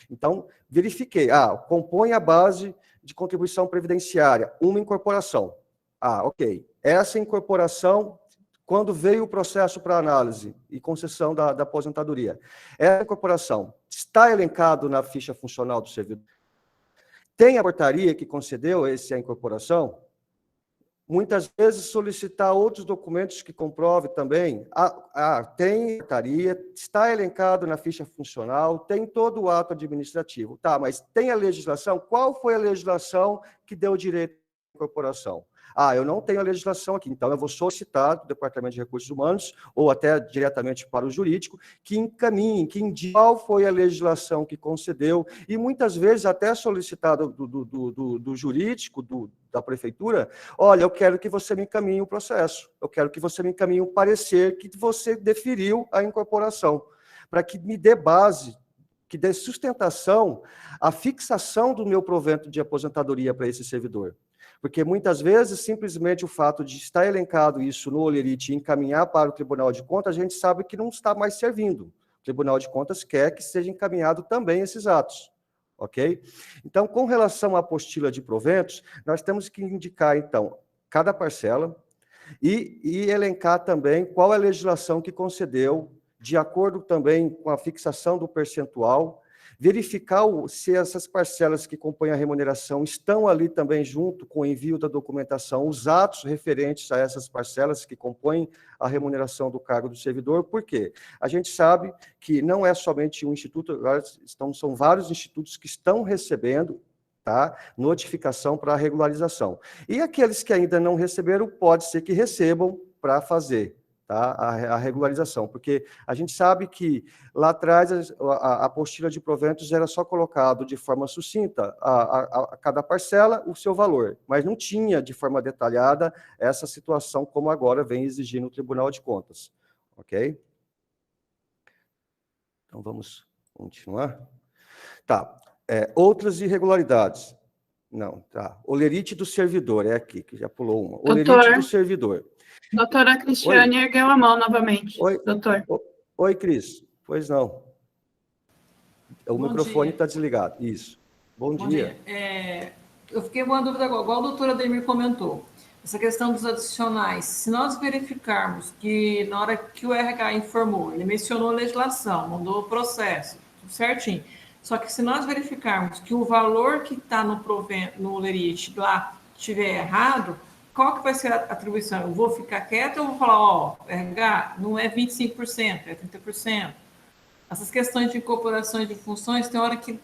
Speaker 3: Então, verifiquei. Compõe a base de contribuição previdenciária, uma incorporação. Ok. Essa incorporação, quando veio o processo para análise e concessão da aposentadoria, essa incorporação está elencado na ficha funcional do servidor? Tem a portaria que concedeu essa incorporação? Muitas vezes solicitar outros documentos que comprove também. Tem portaria, está elencado na ficha funcional, tem todo o ato administrativo. Tá, mas tem a legislação? Qual foi a legislação que deu direito à incorporação? Eu não tenho a legislação aqui, então eu vou solicitar do Departamento de Recursos Humanos, ou até diretamente para o jurídico, que encaminhe, que indique qual foi a legislação que concedeu, e muitas vezes até solicitado do jurídico, da prefeitura, olha, eu quero que você me encaminhe o processo, eu quero que você me encaminhe o parecer que você deferiu a incorporação, para que me dê base, que dê sustentação à fixação do meu provento de aposentadoria para esse servidor. Porque muitas vezes, simplesmente o fato de estar elencado isso no Olerite e encaminhar para o Tribunal de Contas, a gente sabe que não está mais servindo. O Tribunal de Contas quer que seja encaminhado também esses atos, ok? Então, com relação à apostila de proventos, nós temos que indicar, então, cada parcela e elencar também qual é a legislação que concedeu, de acordo também com a fixação do percentual, verificar se essas parcelas que compõem a remuneração estão ali também junto com o envio da documentação, os atos referentes a essas parcelas que compõem a remuneração do cargo do servidor. Por quê? A gente sabe que não é somente um instituto, agora são vários institutos que estão recebendo, tá, notificação para a regularização. E aqueles que ainda não receberam, pode ser que recebam para fazer, tá, a regularização, porque a gente sabe que lá atrás a apostila de proventos era só colocado de forma sucinta a cada parcela o seu valor, mas não tinha de forma detalhada essa situação como agora vem exigindo o Tribunal de Contas, ok? Então vamos continuar. Tá, outras irregularidades. Não, tá. Olerite do servidor, é aqui, que já pulou uma. Olerite do servidor.
Speaker 1: Doutora Cristiane ergueu a mão novamente.
Speaker 3: Oi,
Speaker 1: doutor.
Speaker 3: Oi, Cris. Pois não. O
Speaker 4: Bom
Speaker 3: microfone
Speaker 4: dia.
Speaker 3: está desligado. Isso. Bom dia.
Speaker 4: Eu fiquei com uma dúvida agora, igual a doutora Ademir comentou. Essa questão dos adicionais. Se nós verificarmos que na hora que o RH informou, ele mencionou a legislação, mandou o processo, tudo certinho. Só que se nós verificarmos que o valor que está no Olerite lá estiver errado, qual que vai ser a atribuição? Eu vou ficar quieto ou vou falar, RH, não é 25%, é 30%? Essas questões de incorporações de funções, tem hora que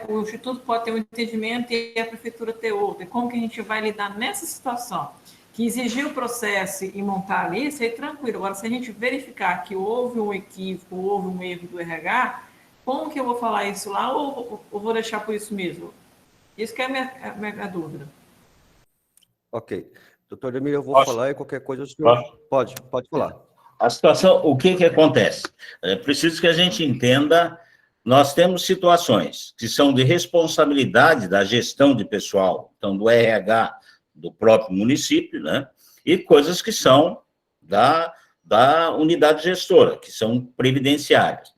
Speaker 4: o Instituto pode ter um entendimento e a Prefeitura ter outro. E como que a gente vai lidar nessa situação? Que exigir o processo e montar ali, isso aí tranquilo. Agora, se a gente verificar que houve um equívoco, houve um erro do RH, como que eu vou falar isso lá ou vou deixar por isso mesmo? Isso que é a minha dúvida.
Speaker 3: Ok. Doutor Ademir, eu vou falar e qualquer coisa o senhor... Pode falar.
Speaker 2: A situação, o que acontece? É preciso que a gente entenda, nós temos situações que são de responsabilidade da gestão de pessoal, então do RH do próprio município, né? E coisas que são da unidade gestora, que são previdenciárias.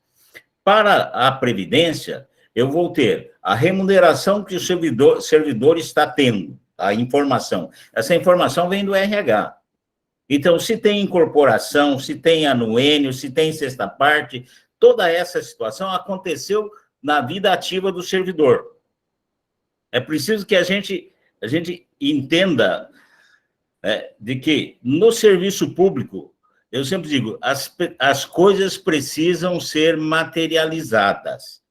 Speaker 2: Para a previdência, eu vou ter a remuneração que o servidor está tendo, a informação. Essa informação vem do RH. Então, se tem incorporação, se tem anuênio, se tem sexta parte, toda essa situação aconteceu na vida ativa do servidor. É preciso que a gente entenda de que no serviço público, eu sempre digo, as coisas precisam ser materializadas,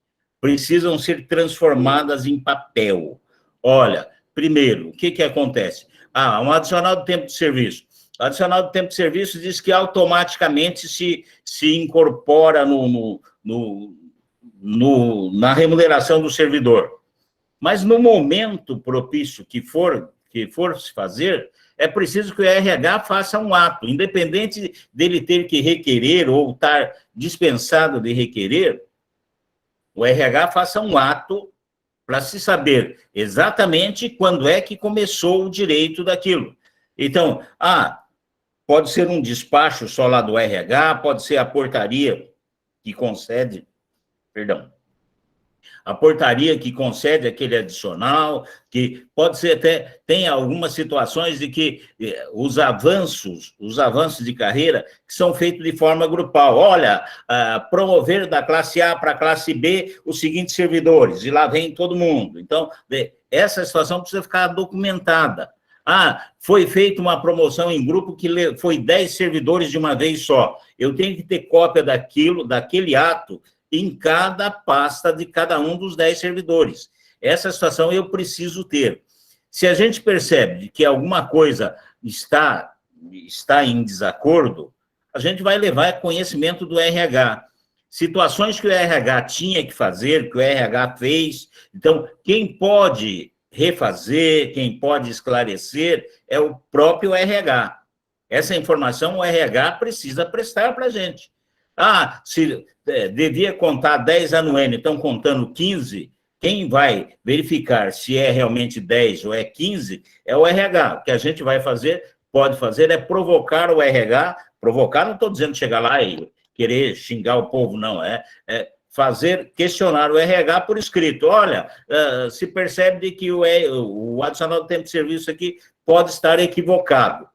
Speaker 2: precisam ser transformadas em papel. Olha, primeiro, o que acontece? Um adicional do tempo de serviço. O adicional do tempo de serviço diz que automaticamente se incorpora na remuneração do servidor. Mas no momento propício que for se fazer, é preciso que o RH faça um ato, independente dele ter que requerer ou estar dispensado de requerer, o RH faça um ato para se saber exatamente quando é que começou o direito daquilo. Então, pode ser um despacho só lá do RH, pode ser a portaria que concede, a portaria que concede aquele adicional, que pode ser até, tem algumas situações de que os avanços de carreira que são feitos de forma grupal. Olha, promover da classe A para a classe B os seguintes servidores, e lá vem todo mundo. Então, essa situação precisa ficar documentada. Foi feita uma promoção em grupo que foi 10 servidores de uma vez só. Eu tenho que ter cópia daquele ato, em cada pasta de cada um dos 10 servidores. Essa situação eu preciso ter. Se a gente percebe que alguma coisa está em desacordo, a gente vai levar conhecimento do RH. Situações que o RH tinha que fazer, que o RH fez. Então, quem pode refazer, quem pode esclarecer, é o próprio RH. Essa informação o RH precisa prestar para a gente. Se devia contar 10 anuênios, estão contando 15, quem vai verificar se é realmente 10 ou é 15 é o RH. O que a gente pode fazer é provocar o RH, não estou dizendo chegar lá e querer xingar o povo, não, questionar o RH por escrito. Olha, se percebe que o adicional do tempo de serviço aqui pode estar equivocado.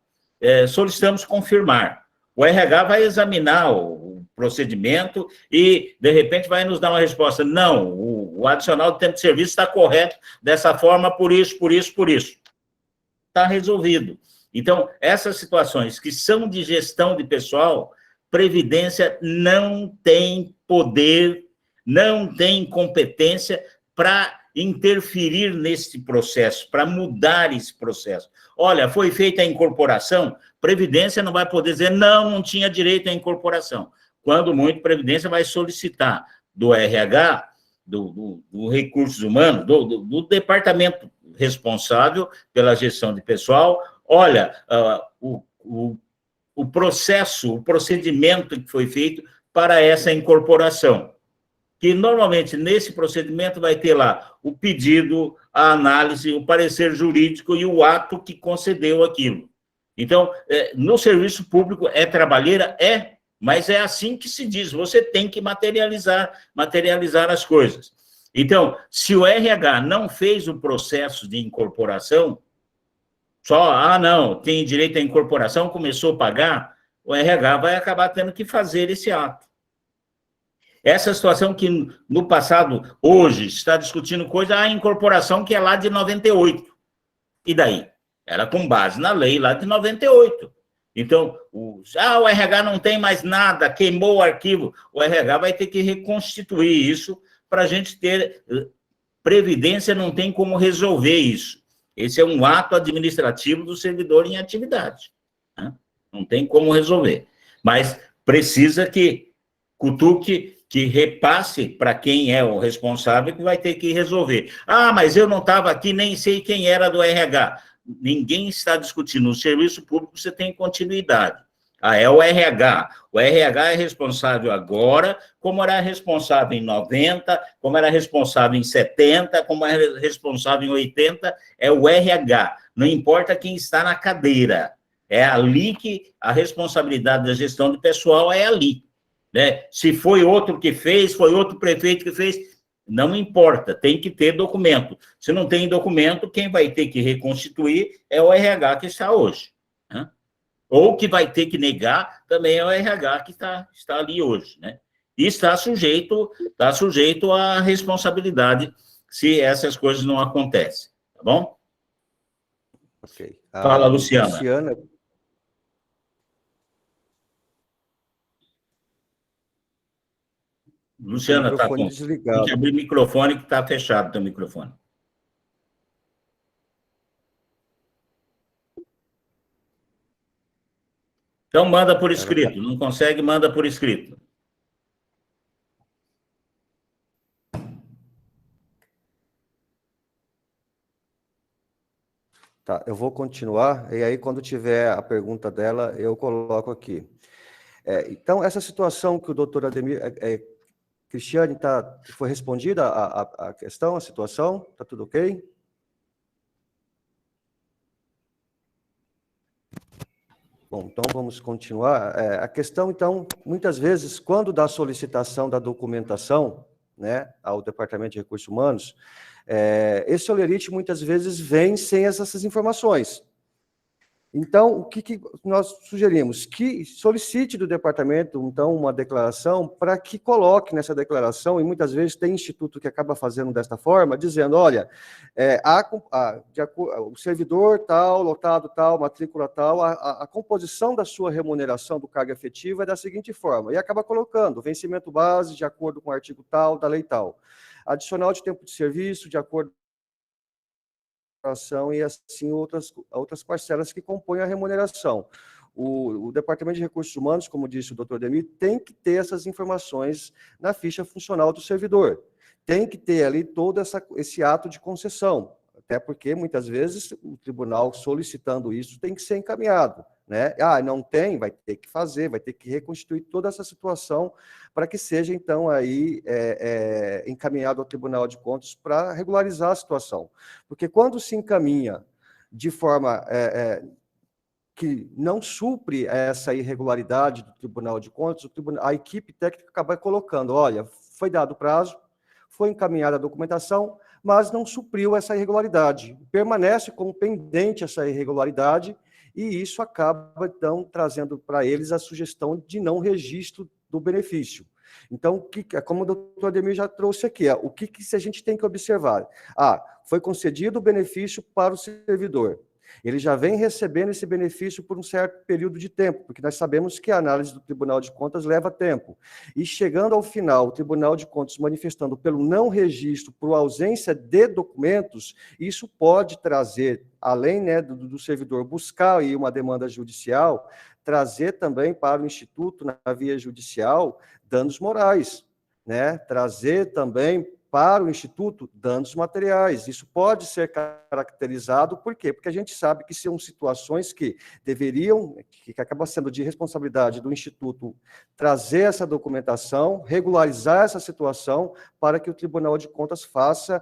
Speaker 2: Solicitamos confirmar. O RH vai examinar o procedimento e, de repente, vai nos dar uma resposta. Não, o adicional do tempo de serviço está correto dessa forma, por isso. Está resolvido. Então, essas situações que são de gestão de pessoal, Previdência não tem poder, não tem competência para interferir nesse processo, para mudar esse processo. Olha, foi feita a incorporação, Previdência não vai poder dizer, não tinha direito à incorporação. Quando muito, Previdência vai solicitar do RH, do Recursos Humanos, do departamento responsável pela gestão de pessoal, olha, o procedimento que foi feito para essa incorporação. Que, normalmente, nesse procedimento vai ter lá o pedido, a análise, o parecer jurídico e o ato que concedeu aquilo. Então, no serviço público, é trabalheira? Mas é assim que se diz, você tem que materializar as coisas. Então, se o RH não fez o processo de incorporação, não, tem direito à incorporação, começou a pagar, o RH vai acabar tendo que fazer esse ato. Essa situação que, no passado, hoje, está discutindo a incorporação que é lá de 98. E daí? Era com base na lei lá de 98. Então, o RH não tem mais nada, queimou o arquivo. O RH vai ter que reconstituir isso para a gente ter... Previdência não tem como resolver isso. Esse é um ato administrativo do servidor em atividade. Né? Não tem como resolver. Mas precisa que cutuque, que repasse para quem é o responsável, que vai ter que resolver. Mas eu não estava aqui, nem sei quem era do RH. Ninguém está discutindo. No serviço público você tem continuidade. É o RH. O RH é responsável agora, como era responsável em 90, como era responsável em 70, como era responsável em 80, é o RH. Não importa quem está na cadeira. É ali que a responsabilidade da gestão de pessoal é ali. Né? Se foi outro que fez, foi outro prefeito que fez, não importa, tem que ter documento. Se não tem documento, quem vai ter que reconstituir é o RH que está hoje. Né? Ou que vai ter que negar também é o RH que está ali hoje. Né? E está sujeito à responsabilidade se essas coisas não acontecem. Tá bom?
Speaker 3: Ok.
Speaker 2: Fala, Luciana. Luciana, está com...
Speaker 3: desligado.
Speaker 2: Tem que abrir o microfone que está fechado o teu microfone. Então, manda por escrito. Não consegue, manda por escrito.
Speaker 3: Tá, eu vou continuar, e aí, quando tiver a pergunta dela, eu coloco aqui. Então, essa situação que o doutor Ademir... Cristiane, foi respondida a questão, a situação? Está tudo ok? Bom, então vamos continuar. A questão, então, muitas vezes, quando dá solicitação da documentação, né, ao Departamento de Recursos Humanos, esse holerite muitas vezes vem sem essas informações. Então, o que nós sugerimos? Que solicite do departamento, então, uma declaração para que coloque nessa declaração, e muitas vezes tem instituto que acaba fazendo desta forma, dizendo, olha, o servidor tal, lotado tal, matrícula tal, a composição da sua remuneração do cargo efetivo é da seguinte forma, e acaba colocando vencimento base de acordo com o artigo tal, da lei tal, adicional de tempo de serviço de acordo e assim outras parcelas que compõem a remuneração. O Departamento de Recursos Humanos, como disse o doutor Ademir, tem que ter essas informações na ficha funcional do servidor. Tem que ter ali todo esse ato de concessão, até porque, muitas vezes, o tribunal solicitando isso tem que ser encaminhado. Né? Não tem, vai ter que fazer, vai ter que reconstituir toda essa situação para que seja, então, aí encaminhado ao Tribunal de Contas para regularizar a situação. Porque quando se encaminha de forma que não supre essa irregularidade do Tribunal de Contas, a equipe técnica acaba colocando, olha, foi dado prazo, foi encaminhada a documentação, mas não supriu essa irregularidade. Permanece como pendente essa irregularidade, e isso acaba, então, trazendo para eles a sugestão de não registro do benefício. Então, como o doutor Ademir já trouxe aqui, o que a gente tem que observar? Foi concedido o benefício para o servidor. Ele já vem recebendo esse benefício por um certo período de tempo, porque nós sabemos que a análise do Tribunal de Contas leva tempo. E chegando ao final, o Tribunal de Contas manifestando pelo não registro, por ausência de documentos, isso pode trazer, além, né, do servidor buscar aí uma demanda judicial, trazer também para o Instituto, na via judicial, danos morais, né? Trazer também para o Instituto danos materiais. Isso pode ser caracterizado, por quê? Porque a gente sabe que são situações que deveriam, que acaba sendo de responsabilidade do Instituto trazer essa documentação, regularizar essa situação, para que o Tribunal de Contas faça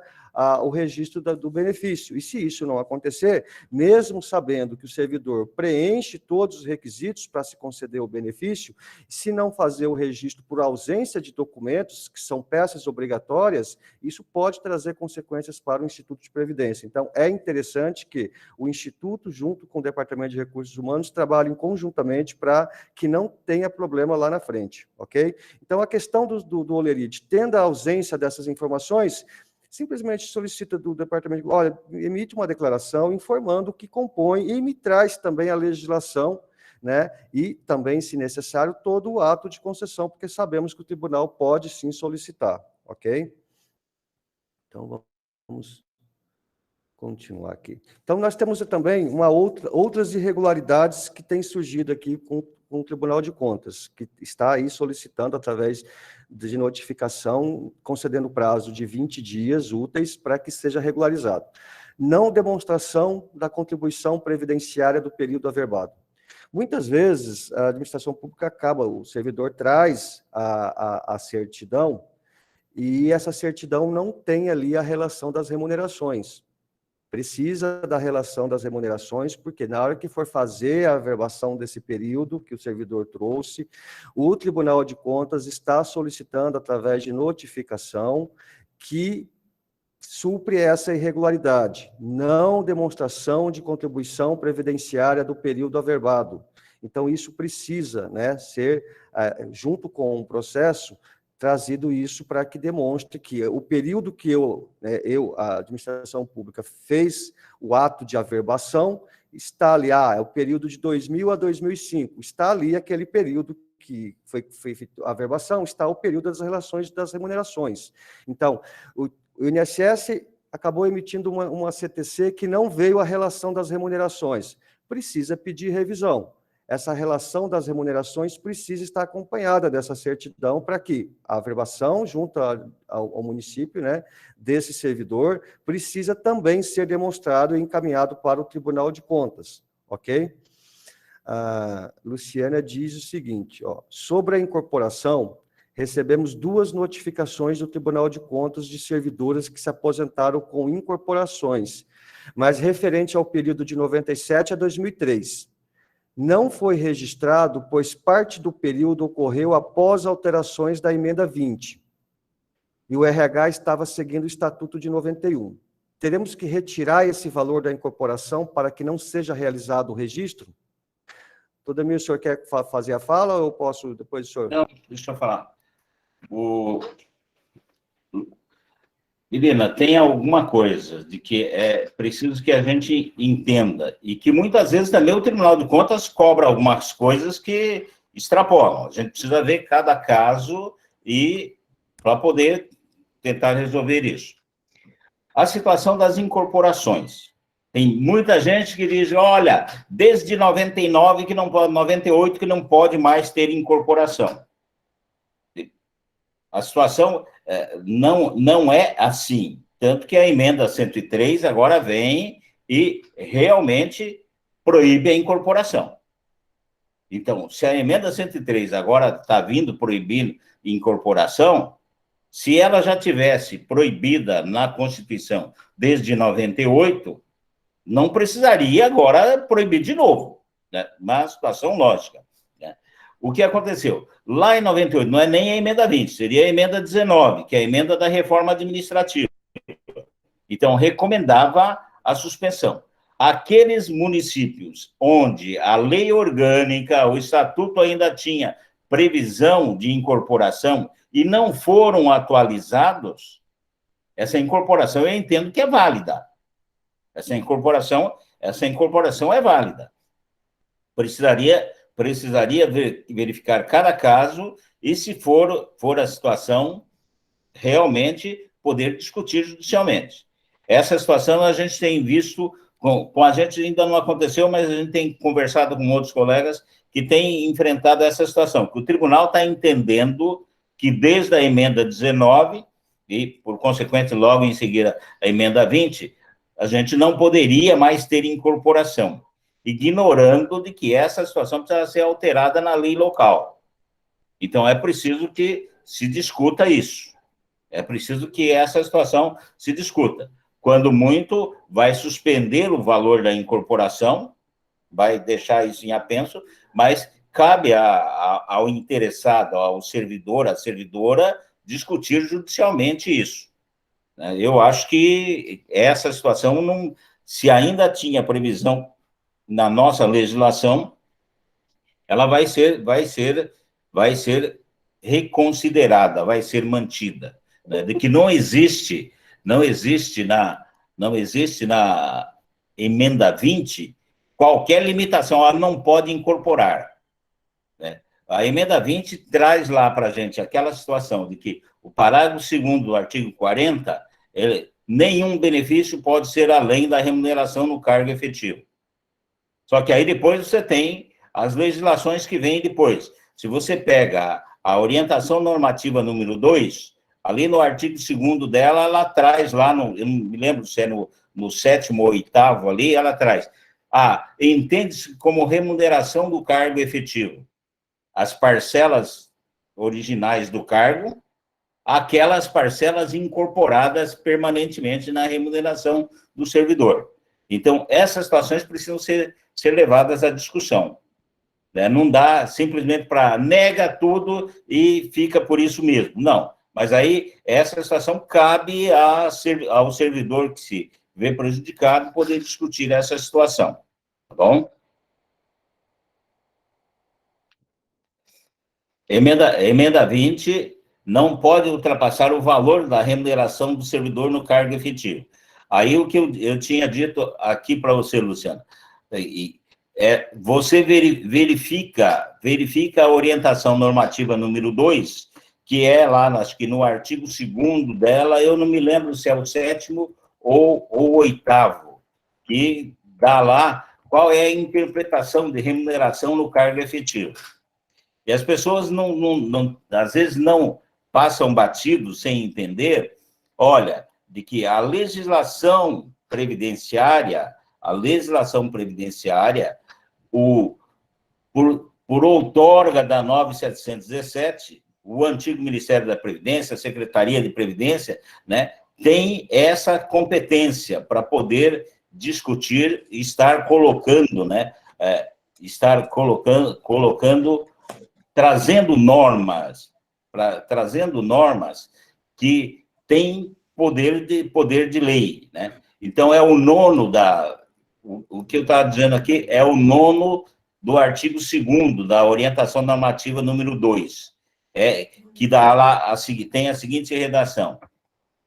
Speaker 3: o registro do benefício. E se isso não acontecer, mesmo sabendo que o servidor preenche todos os requisitos para se conceder o benefício, se não fazer o registro por ausência de documentos, que são peças obrigatórias, isso pode trazer consequências para o Instituto de Previdência. Então, é interessante que o Instituto, junto com o Departamento de Recursos Humanos, trabalhem conjuntamente para que não tenha problema lá na frente, ok? Então, a questão do holerite, tendo a ausência dessas informações, simplesmente solicita do departamento, olha, emite uma declaração informando o que compõe e me traz também a legislação, né, e também, se necessário, todo o ato de concessão, porque sabemos que o tribunal pode sim solicitar, ok? Então, vamos continuar aqui. Então, nós temos também outras irregularidades que têm surgido aqui com o Tribunal de Contas, que está aí solicitando, através de notificação, concedendo prazo de 20 dias úteis para que seja regularizado. Não demonstração da contribuição previdenciária do período averbado. Muitas vezes, a administração pública acaba, o servidor traz a certidão, e essa certidão não tem ali a relação das remunerações. Precisa da relação das remunerações, porque na hora que for fazer a averbação desse período que o servidor trouxe, o Tribunal de Contas está solicitando, através de notificação, que supre essa irregularidade, não demonstração de contribuição previdenciária do período averbado. Então, isso precisa, né, ser, junto com o processo, trazido isso para que demonstre que o período que a administração pública, fez o ato de averbação, está ali, é o período de 2000 a 2005, está ali aquele período que foi feita a averbação, está o período das relações das remunerações. Então, o INSS acabou emitindo uma CTC que não veio a relação das remunerações. Precisa pedir revisão. Essa relação das remunerações precisa estar acompanhada dessa certidão para que a averbação junto ao município, né, desse servidor precisa também ser demonstrado e encaminhado para o Tribunal de Contas, ok? A Luciana diz o seguinte, sobre a incorporação, recebemos 2 notificações do Tribunal de Contas de servidoras que se aposentaram com incorporações, mas referente ao período de 97 a 2003. Não foi registrado, pois parte do período ocorreu após alterações da emenda 20. E o RH estava seguindo o Estatuto de 91. Teremos que retirar esse valor da incorporação para que não seja realizado o registro? Todemir, o senhor quer fazer a fala ou eu posso depois, senhor?
Speaker 2: Não, deixa eu falar. Helena, tem alguma coisa de que é preciso que a gente entenda, e que muitas vezes também o Tribunal de Contas cobra algumas coisas que extrapolam. A gente precisa ver cada caso e para poder tentar resolver isso. A situação das incorporações. Tem muita gente que diz, olha, desde 99 que não pode, 98 que não pode mais ter incorporação. A situação não é assim, tanto que a emenda 103 agora vem e realmente proíbe a incorporação. Então, se a emenda 103 agora está vindo proibindo incorporação, se ela já tivesse proibida na Constituição desde 98, não precisaria agora proibir de novo, né? Uma situação lógica. O que aconteceu? Lá em 98, não é nem a emenda 20, seria a emenda 19, que é a emenda da reforma administrativa. Então, recomendava a suspensão. Aqueles municípios onde a lei orgânica, o estatuto ainda tinha previsão de incorporação e não foram atualizados, essa incorporação eu entendo que é válida. Essa incorporação é válida. Precisaria verificar cada caso e, se for a situação, realmente poder discutir judicialmente. Essa situação a gente tem visto, com a gente ainda não aconteceu, mas a gente tem conversado com outros colegas que têm enfrentado essa situação, que o tribunal está entendendo que desde a emenda 19, e por consequente logo em seguida a emenda 20, a gente não poderia mais ter incorporação, ignorando de que essa situação precisa ser alterada na lei local. Então, é preciso que se discuta isso. É preciso que essa situação se discuta. Quando muito, vai suspender o valor da incorporação, vai deixar isso em apenso, mas cabe ao interessado, ao servidor, à servidora, discutir judicialmente isso. Eu acho que essa situação, não, se ainda tinha previsão na nossa legislação, ela vai ser reconsiderada, vai ser mantida, né? De que não existe na emenda 20 qualquer limitação, ela não pode incorporar, né? A emenda 20 traz lá para a gente aquela situação de que o parágrafo 2º do artigo 40, nenhum benefício pode ser além da remuneração no cargo efetivo. Só que aí depois você tem as legislações que vêm depois. Se você pega a orientação normativa número 2, ali no artigo 2º dela, ela traz lá, eu não me lembro se é no 7º ou 8º ali, ela traz Entende-se como remuneração do cargo efetivo as parcelas originais do cargo, aquelas parcelas incorporadas permanentemente na remuneração do servidor. Então, essas situações precisam ser levadas à discussão. Não dá simplesmente para nega tudo e fica por isso mesmo. Não. Mas aí, essa situação cabe ao servidor que se vê prejudicado poder discutir essa situação. Tá bom? Emenda 20 não pode ultrapassar o valor da remuneração do servidor no cargo efetivo. Aí, o que eu tinha dito aqui para você, Luciano, você verifica a orientação normativa número 2, que é lá, acho que no artigo 2º dela, eu não me lembro se é o 7º ou o 8º, que dá lá qual é a interpretação de remuneração no cargo efetivo. E as pessoas, às vezes, não passam batido sem entender, olha, de que a legislação previdenciária, por outorga da 9.717, o antigo Ministério da Previdência, a Secretaria de Previdência, né, tem essa competência para poder discutir e estar colocando, né, trazendo normas que têm poder de lei, né? Então, é o nono o que eu estava dizendo aqui é o nono do artigo 2º da orientação normativa número 2, que dá lá, tem a seguinte redação: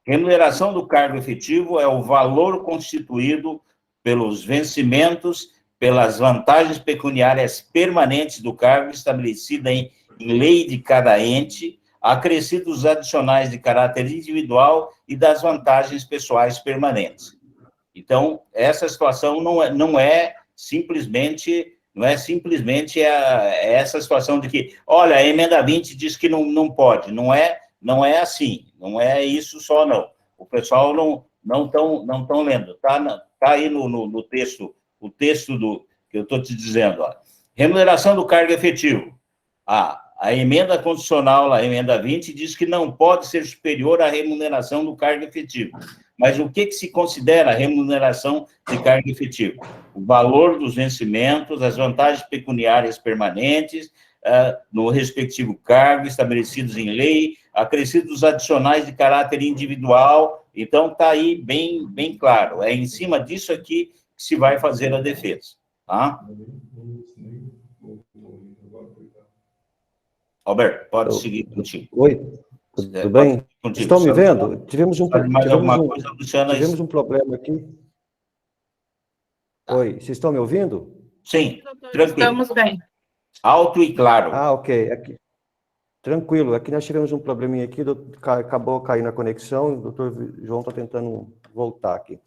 Speaker 2: remuneração do cargo efetivo é o valor constituído pelos vencimentos, pelas vantagens pecuniárias permanentes do cargo estabelecida em lei de cada ente, acrescidos adicionais de caráter individual e das vantagens pessoais permanentes. Então, essa situação não é simplesmente essa situação de que, olha, a emenda 20 diz que não pode. Não é assim, não é isso só, não. O pessoal não estão lendo. Tá aí no texto, o texto que eu estou te dizendo. Ó. Remuneração do cargo efetivo. A emenda constitucional, a emenda 20, diz que não pode ser superior à remuneração do cargo efetivo. Mas o que se considera remuneração de cargo efetivo? O valor dos vencimentos, as vantagens pecuniárias permanentes, no respectivo cargo, estabelecidos em lei, acrescidos adicionais de caráter individual. Então, está aí bem claro. É em cima disso aqui que se vai fazer a defesa. Tá? Alberto, pode seguir contigo.
Speaker 3: Oi, tudo bem? Estão me vendo? Tivemos um problema aqui. Oi, vocês estão me ouvindo?
Speaker 2: Sim, tranquilo.
Speaker 1: Estamos bem.
Speaker 2: Alto e claro.
Speaker 3: Ok. Aqui, tranquilo. Aqui nós tivemos um probleminha aqui, acabou caindo a conexão, o doutor João está tentando voltar aqui.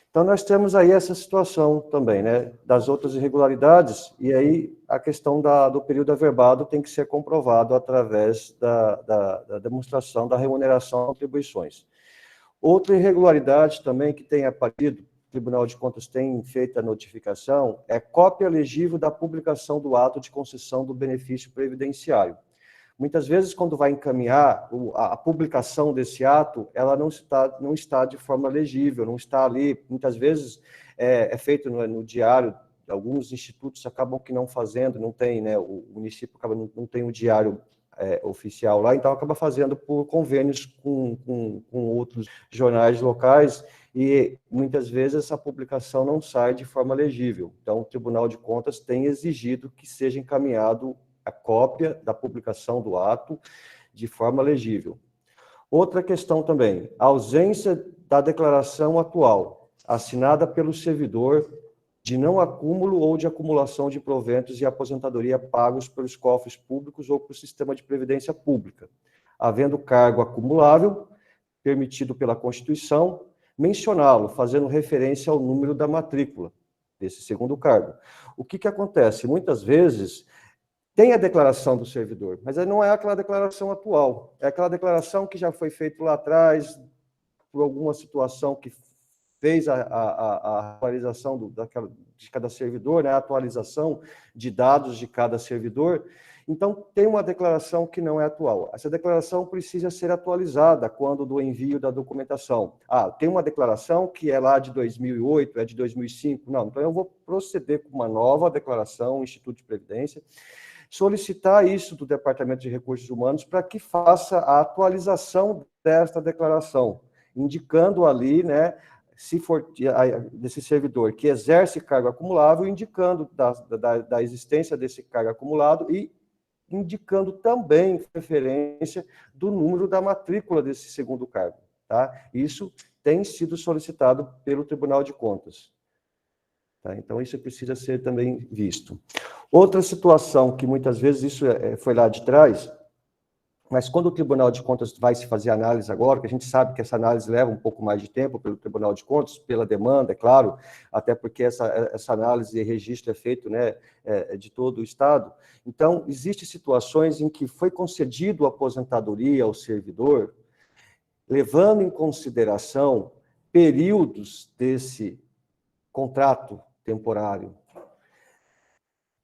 Speaker 3: Então, nós temos aí essa situação também, né, das outras irregularidades, e aí a questão do período averbado tem que ser comprovado através da demonstração da remuneração e contribuições. Outra irregularidade também que tem aparecido, o Tribunal de Contas tem feito a notificação, é cópia legível da publicação do ato de concessão do benefício previdenciário. Muitas vezes, quando vai encaminhar a publicação desse ato, ela não está de forma legível, não está ali. Muitas vezes é feito no diário, alguns institutos acabam que não fazendo, não tem, né? O município não tem o diário oficial lá, então acaba fazendo por convênios com outros jornais locais, e muitas vezes essa publicação não sai de forma legível. Então, o Tribunal de Contas tem exigido que seja encaminhado a cópia da publicação do ato de forma legível. Outra questão também, a ausência da declaração atual, assinada pelo servidor, de não acúmulo ou de acumulação de proventos e aposentadoria pagos pelos cofres públicos ou pelo sistema de previdência pública, havendo cargo acumulável, permitido pela Constituição, mencioná-lo, fazendo referência ao número da matrícula desse segundo cargo. O que acontece? Muitas vezes, tem a declaração do servidor, mas não é aquela declaração atual. É aquela declaração que já foi feita lá atrás, por alguma situação que fez a realização de cada servidor, né, a atualização de dados de cada servidor. Então, tem uma declaração que não é atual. Essa declaração precisa ser atualizada quando do envio da documentação. Tem uma declaração que é lá de 2008, é de 2005. Não, então eu vou proceder com uma nova declaração, Instituto de Previdência, solicitar isso do Departamento de Recursos Humanos para que faça a atualização desta declaração, indicando ali, né, se for desse servidor que exerce cargo acumulável, indicando da existência desse cargo acumulado e indicando também referência do número da matrícula desse segundo cargo. Tá? Isso tem sido solicitado pelo Tribunal de Contas. Tá? Então, isso precisa ser também visto. Outra situação que muitas vezes, isso foi lá de trás, mas quando o Tribunal de Contas vai se fazer análise agora, que a gente sabe que essa análise leva um pouco mais de tempo pelo Tribunal de Contas, pela demanda, é claro, até porque essa análise e registro é feito, né, de todo o Estado. Então, existem situações em que foi concedido a aposentadoria ao servidor, levando em consideração períodos desse contrato temporário,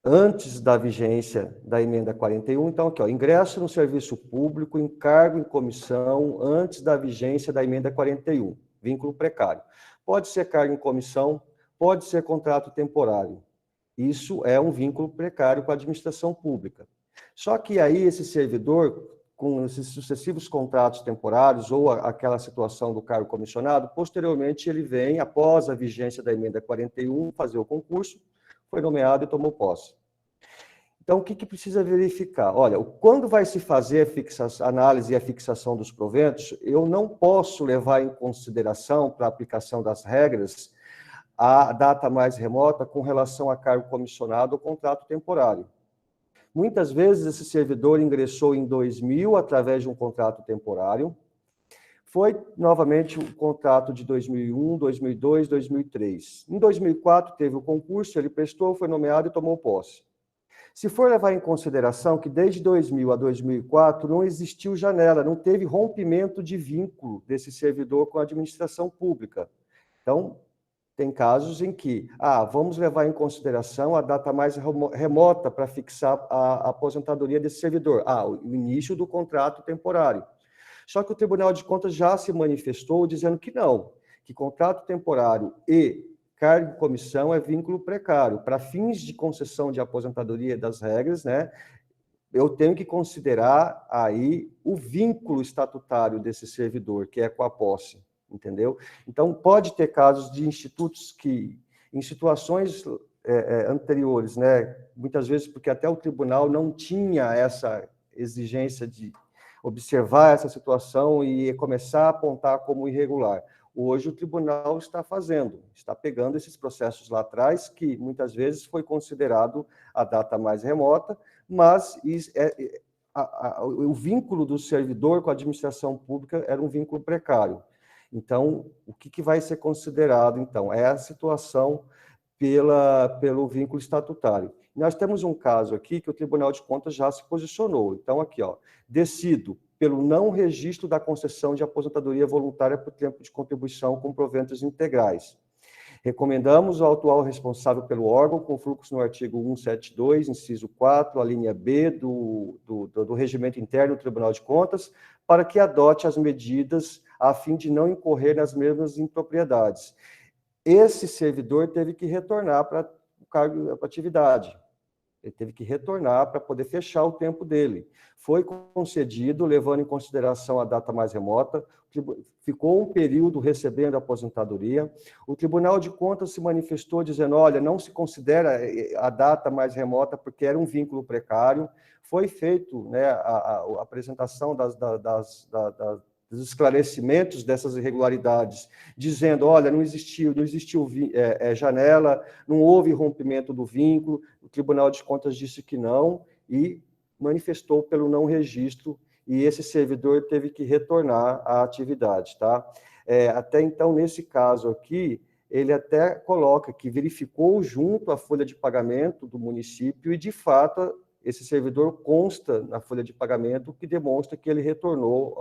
Speaker 3: antes da vigência da emenda 41, então aqui, ó, ingresso no serviço público, encargo em comissão, antes da vigência da emenda 41, vínculo precário. Pode ser cargo em comissão, pode ser contrato temporário. Isso é um vínculo precário com a administração pública. Só que aí esse servidor, com esses sucessivos contratos temporários ou aquela situação do cargo comissionado, posteriormente ele vem, após a vigência da emenda 41, fazer o concurso, foi nomeado e tomou posse. Então, o que precisa verificar? Olha, quando vai se fazer a análise e a fixação dos proventos, eu não posso levar em consideração, para a aplicação das regras, a data mais remota com relação a cargo comissionado ou contrato temporário. Muitas vezes, esse servidor ingressou em 2000 através de um contrato temporário, foi novamente o contrato de 2001, 2002, 2003. Em 2004, teve o concurso, ele prestou, foi nomeado e tomou posse. Se for levar em consideração que desde 2000 a 2004 não existiu janela, não teve rompimento de vínculo desse servidor com a administração pública. Então, tem casos em que, vamos levar em consideração a data mais remota para fixar a aposentadoria desse servidor. O início do contrato temporário. Só que o Tribunal de Contas já se manifestou dizendo que não, que contrato temporário e cargo de comissão é vínculo precário. Para fins de concessão de aposentadoria das regras, né, eu tenho que considerar aí o vínculo estatutário desse servidor, que é com a posse, entendeu? Então, pode ter casos de institutos que, em situações anteriores, né, muitas vezes porque até o tribunal não tinha essa exigência de observar essa situação e começar a apontar como irregular. Hoje o tribunal está fazendo, está pegando esses processos lá atrás, que muitas vezes foi considerado a data mais remota, mas o vínculo do servidor com a administração pública era um vínculo precário. Então, o que vai ser considerado, então, é a situação pelo vínculo estatutário. Nós temos um caso aqui que o Tribunal de Contas já se posicionou. Então, aqui, ó, decido pelo não registro da concessão de aposentadoria voluntária por tempo de contribuição com proventos integrais. Recomendamos ao atual responsável pelo órgão, com fluxo no artigo 172, inciso 4, a linha B do regimento interno do Tribunal de Contas, para que adote as medidas a fim de não incorrer nas mesmas impropriedades. Esse servidor teve que retornar para o cargo, para a atividade. Ele teve que retornar para poder fechar o tempo dele. Foi concedido, levando em consideração a data mais remota, ficou um período recebendo a aposentadoria. O Tribunal de Contas se manifestou dizendo, olha, não se considera a data mais remota porque era um vínculo precário. Foi feito, né, a apresentação dos esclarecimentos dessas irregularidades, dizendo, olha, não existiu janela, não houve rompimento do vínculo, o Tribunal de Contas disse que não, e manifestou pelo não registro, e esse servidor teve que retornar à atividade, tá? Até então, nesse caso aqui, ele até coloca que verificou junto à folha de pagamento do município, e de fato esse servidor consta na folha de pagamento que demonstra que ele retornou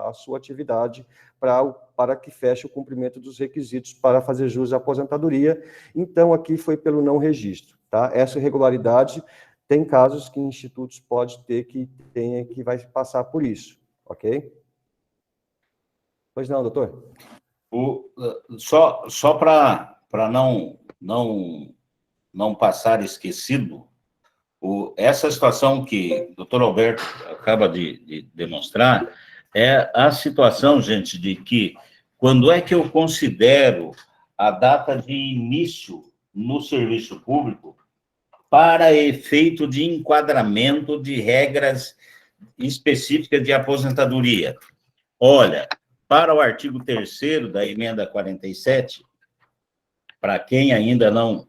Speaker 3: à sua atividade para que feche o cumprimento dos requisitos para fazer jus à aposentadoria. Então, aqui foi pelo não registro, tá? Essa irregularidade tem casos que institutos pode ter que vai passar por isso, ok? Pois não, doutor?
Speaker 2: Só para não passar esquecido, essa situação que o doutor Alberto acaba de demonstrar é a situação, gente, de que quando é que eu considero a data de início no serviço público para efeito de enquadramento de regras específicas de aposentadoria. Olha, para o artigo 3º da emenda 47, para quem ainda não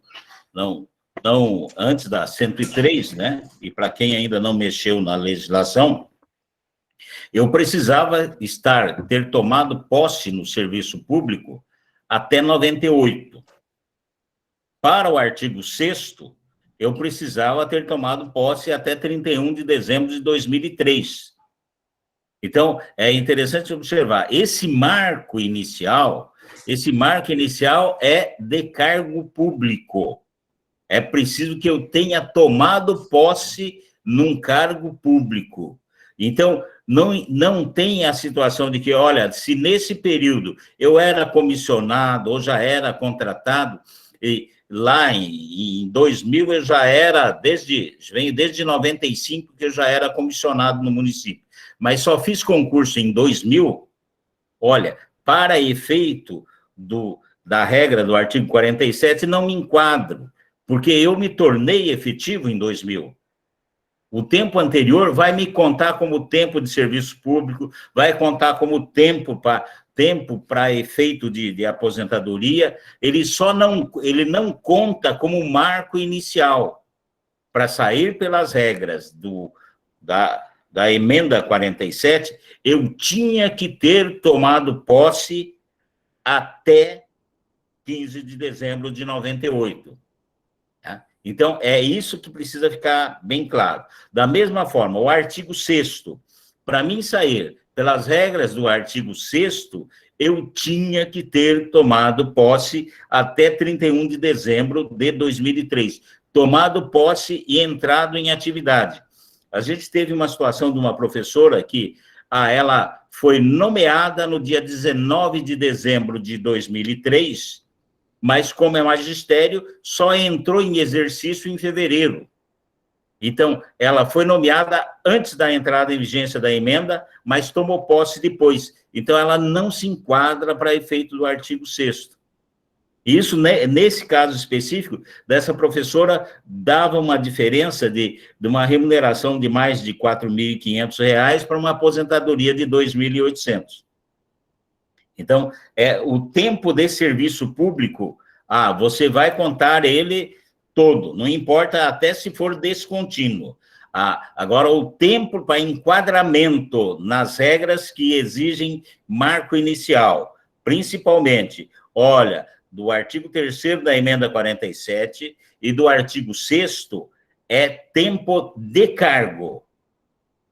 Speaker 2: antes da 103, né, e para quem ainda não mexeu na legislação, eu precisava ter tomado posse no serviço público até 98. Para o artigo 6º, eu precisava ter tomado posse até 31 de dezembro de 2003. Então, é interessante observar, esse marco inicial é de cargo público. É preciso que eu tenha tomado posse num cargo público. Então, não tem a situação de que, olha, se nesse período eu era comissionado ou já era contratado, e lá em 2000 eu já era, venho desde 95 que eu já era comissionado no município, mas só fiz concurso em 2000, olha, para efeito da regra do artigo 47, não me enquadro, porque eu me tornei efetivo em 2000. O tempo anterior vai me contar como tempo de serviço público, vai contar como tempo para efeito de aposentadoria, ele não conta como marco inicial. Para sair pelas regras da emenda 47, eu tinha que ter tomado posse até 15 de dezembro de 98. Tá? Então, é isso que precisa ficar bem claro. Da mesma forma, o artigo 6º, para mim sair pelas regras do artigo 6º, eu tinha que ter tomado posse até 31 de dezembro de 2003. Tomado posse e entrado em atividade. A gente teve uma situação de uma professora que ela foi nomeada no dia 19 de dezembro de 2003, mas como é magistério, só entrou em exercício em fevereiro. Então, ela foi nomeada antes da entrada em vigência da emenda, mas tomou posse depois. Então, ela não se enquadra para efeito do artigo 6º. Isso, nesse caso específico, dessa professora, dava uma diferença de uma remuneração de mais de R$ 4.500 para uma aposentadoria de R$ 2.800. Então, o tempo de serviço público, você vai contar ele todo, não importa até se for descontínuo. Agora, o tempo para enquadramento nas regras que exigem marco inicial, principalmente, olha, do artigo 3º da emenda 47 e do artigo 6º, é tempo de cargo.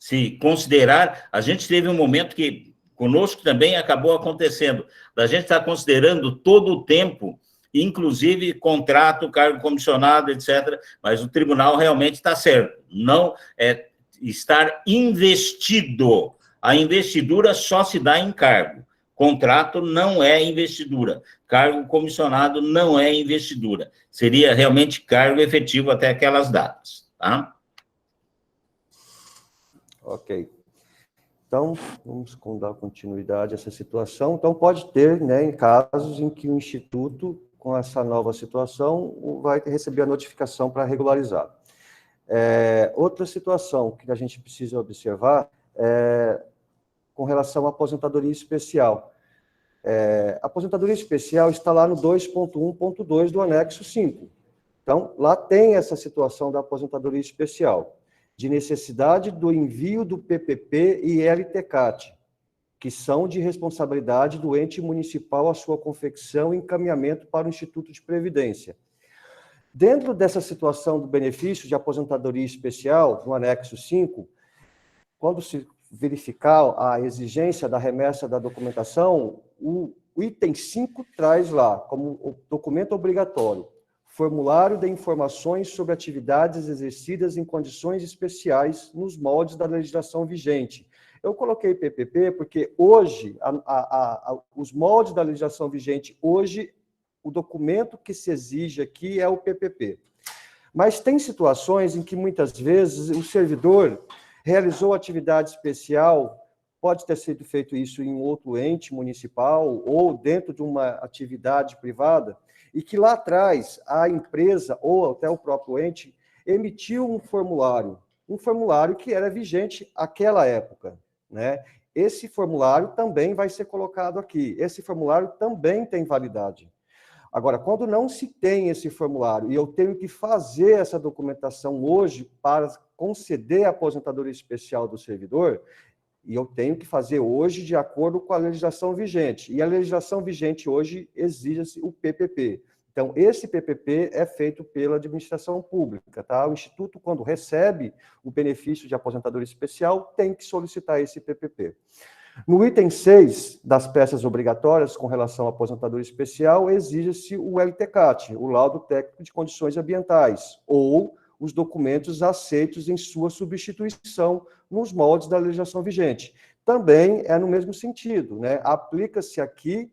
Speaker 2: Se considerar, a gente teve um momento que conosco também acabou acontecendo, a gente está considerando todo o tempo, inclusive contrato, cargo comissionado, etc., mas o tribunal realmente está certo, não é estar investido. A investidura só se dá em cargo. Contrato não é investidura. Cargo comissionado não é investidura. Seria realmente cargo efetivo até aquelas datas, tá?
Speaker 3: Ok. Então, vamos dar continuidade a essa situação. Então, pode ter, né, em casos em que o Instituto, com essa nova situação, vai receber a notificação para regularizar. Outra situação que a gente precisa observar é com relação à aposentadoria especial. A aposentadoria especial está lá no 2.1.2 do anexo 5. Então, lá tem essa situação da aposentadoria especial, de necessidade do envio do PPP e LTCAT, que são de responsabilidade do ente municipal a sua confecção e encaminhamento para o Instituto de Previdência. Dentro dessa situação do benefício de aposentadoria especial, no anexo 5, quando se verificar a exigência da remessa da documentação, o item 5 traz lá, como documento obrigatório, formulário de informações sobre atividades exercidas em condições especiais nos moldes da legislação vigente. Eu coloquei PPP porque hoje, os moldes da legislação vigente, hoje, o documento que se exige aqui é o PPP. Mas tem situações em que, muitas vezes, o servidor realizou atividade especial, pode ter sido feito isso em outro ente municipal ou dentro de uma atividade privada, e que lá atrás a empresa ou até o próprio ente emitiu um formulário que era vigente àquela época, né? Esse formulário também vai ser colocado aqui. Esse formulário também tem validade. Agora, quando não se tem esse formulário e eu tenho que fazer essa documentação hoje para conceder a aposentadoria especial do servidor, e eu tenho que fazer hoje de acordo com a legislação vigente. E a legislação vigente hoje exige o PPP. Então, esse PPP é feito pela administração pública, tá? O Instituto, quando recebe o benefício de aposentadoria especial, tem que solicitar esse PPP. No item 6 das peças obrigatórias com relação à aposentadoria especial, exige-se o LTCAT, o laudo técnico de condições ambientais, ou os documentos aceitos em sua substituição nos moldes da legislação vigente. Também é no mesmo sentido, né? Aplica-se aqui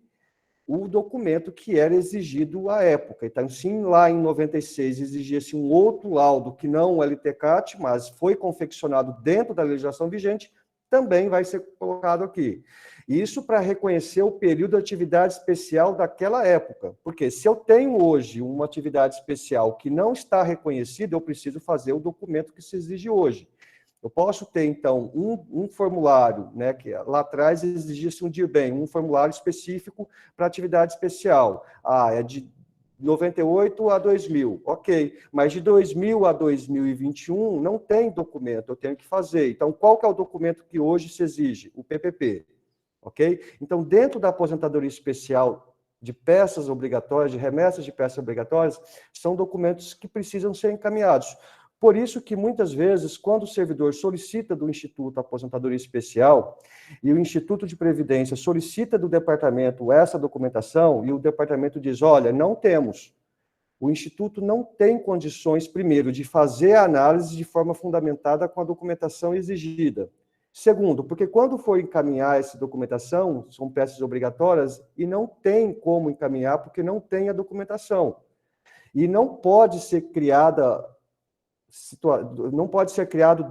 Speaker 3: o documento que era exigido à época. Então, sim, lá em 96 exigia-se um outro laudo que não o LTCAT, mas foi confeccionado dentro da legislação vigente, também vai ser colocado aqui. Isso para reconhecer o período de atividade especial daquela época. Porque se eu tenho hoje uma atividade especial que não está reconhecida, eu preciso fazer o documento que se exige hoje. Eu posso ter, então, um formulário, né, que lá atrás exigia-se um DIRBEM, um formulário específico para atividade especial. É de 98 a 2000, ok. Mas de 2000 a 2021 não tem documento, eu tenho que fazer. Então, qual que é o documento que hoje se exige? O PPP, ok? Então, dentro da aposentadoria especial de peças obrigatórias, de remessas de peças obrigatórias, são documentos que precisam ser encaminhados. Por isso que, muitas vezes, quando o servidor solicita do Instituto Aposentadoria Especial e o Instituto de Previdência solicita do departamento essa documentação e o departamento diz, olha, não temos. O Instituto não tem condições, primeiro, de fazer a análise de forma fundamentada com a documentação exigida. Segundo, porque quando for encaminhar essa documentação, são peças obrigatórias e não tem como encaminhar porque não tem a documentação. E não pode ser criado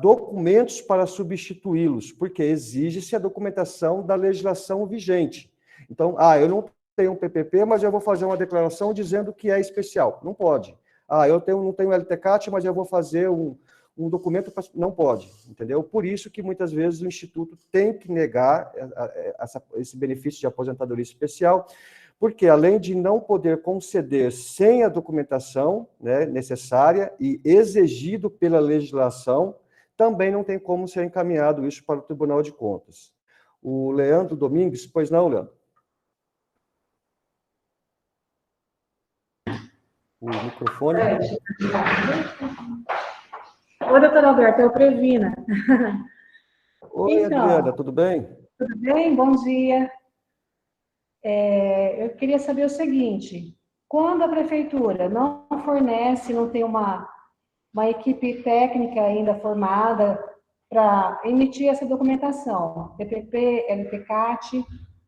Speaker 3: documentos para substituí-los, porque exige-se a documentação da legislação vigente. Então, eu não tenho um PPP, mas eu vou fazer uma declaração dizendo que é especial. Não pode. Eu não tenho LTCAT, mas eu vou fazer um documento... Não pode, entendeu? Por isso que, muitas vezes, o Instituto tem que negar esse benefício de aposentadoria especial, porque, além de não poder conceder sem a documentação, né, necessária e exigido pela legislação, também não tem como ser encaminhado isso para o Tribunal de Contas. O Leandro Domingues, pois não, Leandro? O microfone.
Speaker 5: Oi, doutor Alberto, eu Previna.
Speaker 3: Oi, então, Adriana, tudo bem?
Speaker 5: Tudo bem? Bom dia. Eu queria saber o seguinte, quando a prefeitura não fornece, não tem uma equipe técnica ainda formada para emitir essa documentação, PPP, LTCAT,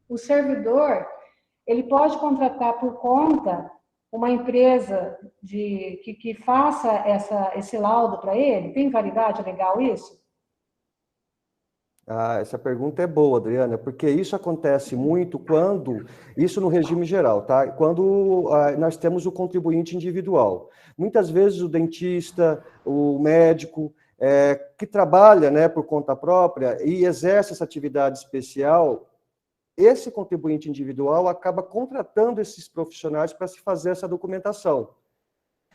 Speaker 5: o servidor, ele pode contratar por conta uma empresa que faça esse laudo para ele? Tem validade legal isso?
Speaker 3: Essa pergunta é boa, Adriana, porque isso acontece muito isso no regime geral, tá? Quando nós temos o contribuinte individual. Muitas vezes o dentista, o médico, que trabalha, né, por conta própria e exerce essa atividade especial, esse contribuinte individual acaba contratando esses profissionais para se fazer essa documentação.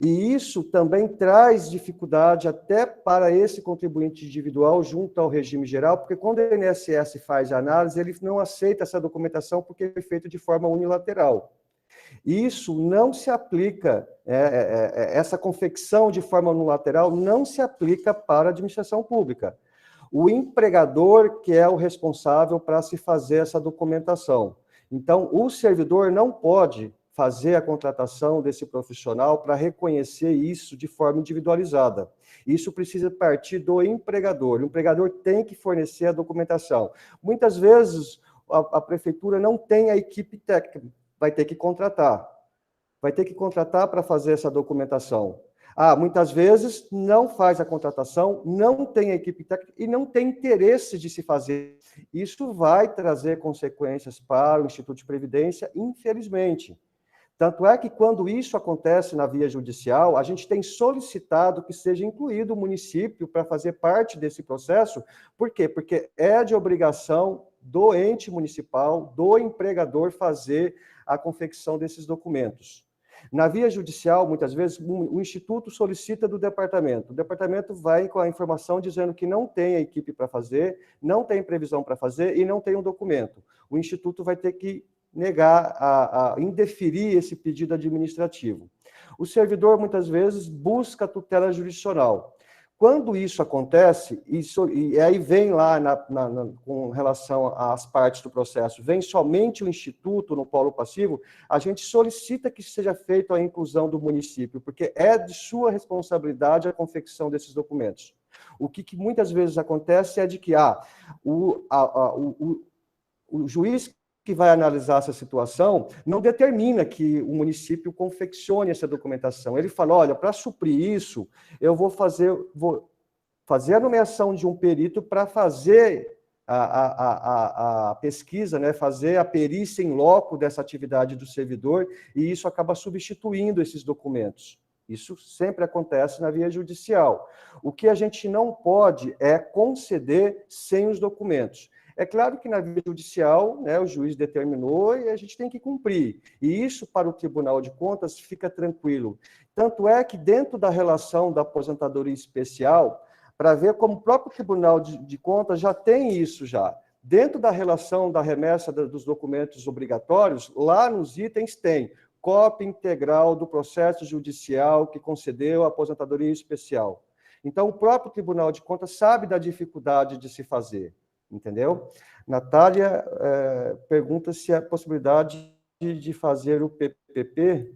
Speaker 3: E isso também traz dificuldade até para esse contribuinte individual junto ao regime geral, porque quando o INSS faz a análise, ele não aceita essa documentação porque é feito de forma unilateral. Isso não se aplica, essa confecção de forma unilateral não se aplica para a administração pública. O empregador que é o responsável para se fazer essa documentação. Então, o servidor não pode fazer a contratação desse profissional para reconhecer isso de forma individualizada. Isso precisa partir do empregador. O empregador tem que fornecer a documentação. Muitas vezes, a prefeitura não tem a equipe técnica, vai ter que contratar. Vai ter que contratar para fazer essa documentação. Muitas vezes não faz a contratação, não tem a equipe técnica e não tem interesse de se fazer. Isso vai trazer consequências para o Instituto de Previdência, infelizmente. Tanto é que, quando isso acontece na via judicial, a gente tem solicitado que seja incluído o município para fazer parte desse processo. Por quê? Porque é de obrigação do ente municipal, do empregador, fazer a confecção desses documentos. Na via judicial, muitas vezes, o Instituto solicita do departamento. O departamento vai com a informação dizendo que não tem a equipe para fazer, não tem previsão para fazer e não tem um documento. O Instituto vai ter que negar, indeferir esse pedido administrativo. O servidor, muitas vezes, busca tutela jurisdicional. Quando isso acontece, e aí vem lá, com relação às partes do processo, vem somente o Instituto no polo passivo, a gente solicita que seja feita a inclusão do município, porque é de sua responsabilidade a confecção desses documentos. O que muitas vezes acontece é de que o juiz que vai analisar essa situação não determina que o município confeccione essa documentação. Ele fala, olha, para suprir isso, eu vou fazer a nomeação de um perito para fazer a pesquisa, né, fazer a perícia em loco dessa atividade do servidor, e isso acaba substituindo esses documentos. Isso sempre acontece na via judicial. O que a gente não pode é conceder sem os documentos. É claro que na via judicial, né, o juiz determinou e a gente tem que cumprir. E isso, para o Tribunal de Contas, fica tranquilo. Tanto é que, dentro da relação da aposentadoria especial, para ver como o próprio Tribunal de Contas já tem isso já. Dentro da relação da remessa dos documentos obrigatórios, lá nos itens tem cópia integral do processo judicial que concedeu a aposentadoria especial. Então, o próprio Tribunal de Contas sabe da dificuldade de se fazer. Entendeu? Natália pergunta se há possibilidade de fazer o PPP.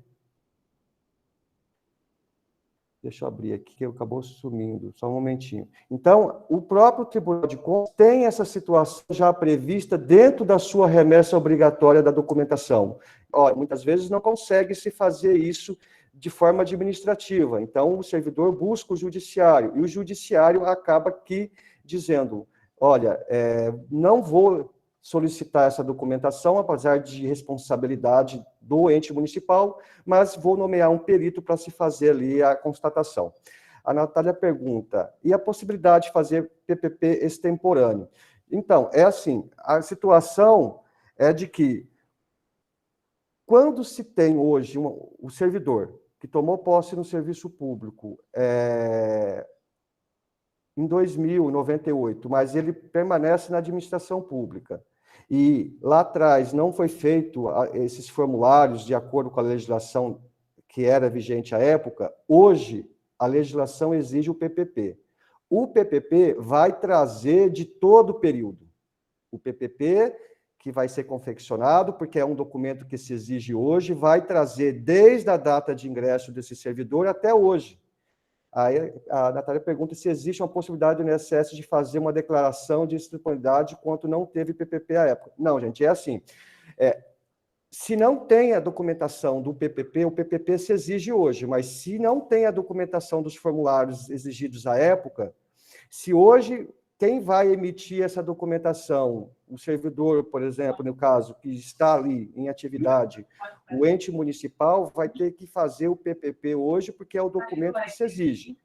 Speaker 3: Deixa eu abrir aqui, que acabou sumindo, só um momentinho. Então, o próprio Tribunal de Contas tem essa situação já prevista dentro da sua remessa obrigatória da documentação. Olha, muitas vezes não consegue se fazer isso de forma administrativa. Então, o servidor busca o judiciário, e o judiciário acaba aqui dizendo, olha, não vou solicitar essa documentação, apesar de responsabilidade do ente municipal, mas vou nomear um perito para se fazer ali a constatação. A Natália pergunta, e a possibilidade de fazer PPP extemporâneo? Então, é assim, a situação é de que, quando se tem hoje o servidor que tomou posse no serviço público, em 2098, mas ele permanece na administração pública. E lá atrás não foi feito esses formulários de acordo com a legislação que era vigente à época. Hoje, a legislação exige o PPP. O PPP vai trazer de todo o período. O PPP, que vai ser confeccionado, porque é um documento que se exige hoje, vai trazer desde a data de ingresso desse servidor até hoje. Aí a Natália pergunta se existe uma possibilidade do INSS de fazer uma declaração de disponibilidade quanto não teve PPP à época. Não, gente, é assim. Se não tem a documentação do PPP, o PPP se exige hoje, mas se não tem a documentação dos formulários exigidos à época, se hoje quem vai emitir essa documentação, o servidor, por exemplo, no caso, que está ali em atividade, o ente municipal vai ter que fazer o PPP hoje, porque é o documento que se exige.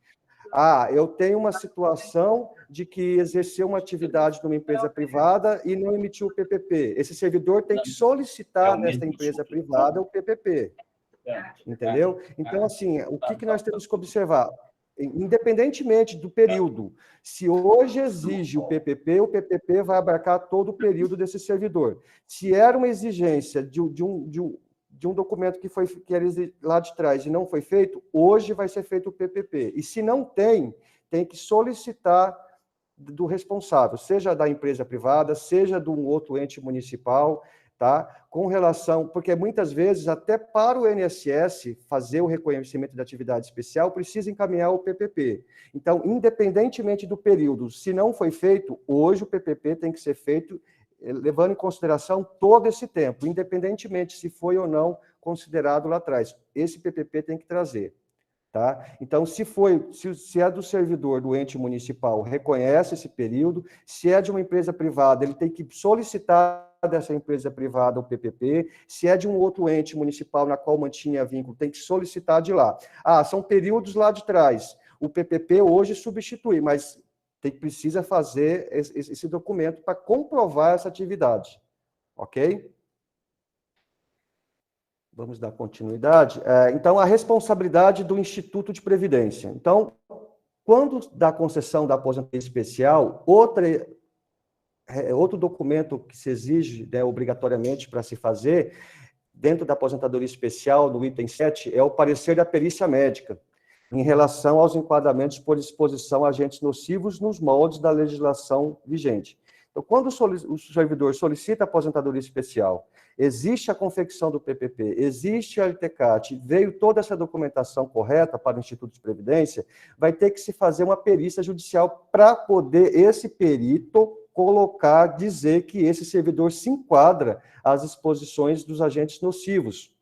Speaker 3: Eu tenho uma situação de que exerceu uma atividade numa empresa privada e não emitiu o PPP. Esse servidor tem que solicitar nesta empresa privada o PPP. Entendeu? Então, assim, o que nós temos que observar? Independentemente do período, se hoje exige o PPP vai abarcar todo o período desse servidor. Se era uma exigência de de um documento que era lá de trás e não foi feito, hoje vai ser feito o PPP. E se não tem que solicitar do responsável, seja da empresa privada, seja de um outro ente municipal, tá? Com relação, porque muitas vezes, até para o INSS fazer o reconhecimento de atividade especial, precisa encaminhar o PPP. Então, independentemente do período, se não foi feito, hoje o PPP tem que ser feito levando em consideração todo esse tempo, independentemente se foi ou não considerado lá atrás. Esse PPP tem que trazer. Tá? Então, se é do servidor do ente municipal, reconhece esse período. Se é de uma empresa privada, ele tem que solicitar dessa empresa privada o PPP. Se é de um outro ente municipal na qual mantinha vínculo, tem que solicitar de lá. São períodos lá de trás. O PPP hoje substitui, mas precisa fazer esse documento para comprovar essa atividade. Ok? Vamos dar continuidade. Então, a responsabilidade do Instituto de Previdência. Então, quando da concessão da aposentadoria especial, outro documento que se exige, né, obrigatoriamente para se fazer, dentro da aposentadoria especial, no item 7, é o parecer da perícia médica, em relação aos enquadramentos por exposição a agentes nocivos nos moldes da legislação vigente. Então, quando o servidor solicita a aposentadoria especial, existe a confecção do PPP, existe a LTCAT, veio toda essa documentação correta para o Instituto de Previdência, vai ter que se fazer uma perícia judicial para poder esse perito dizer que esse servidor se enquadra às exposições dos agentes nocivos.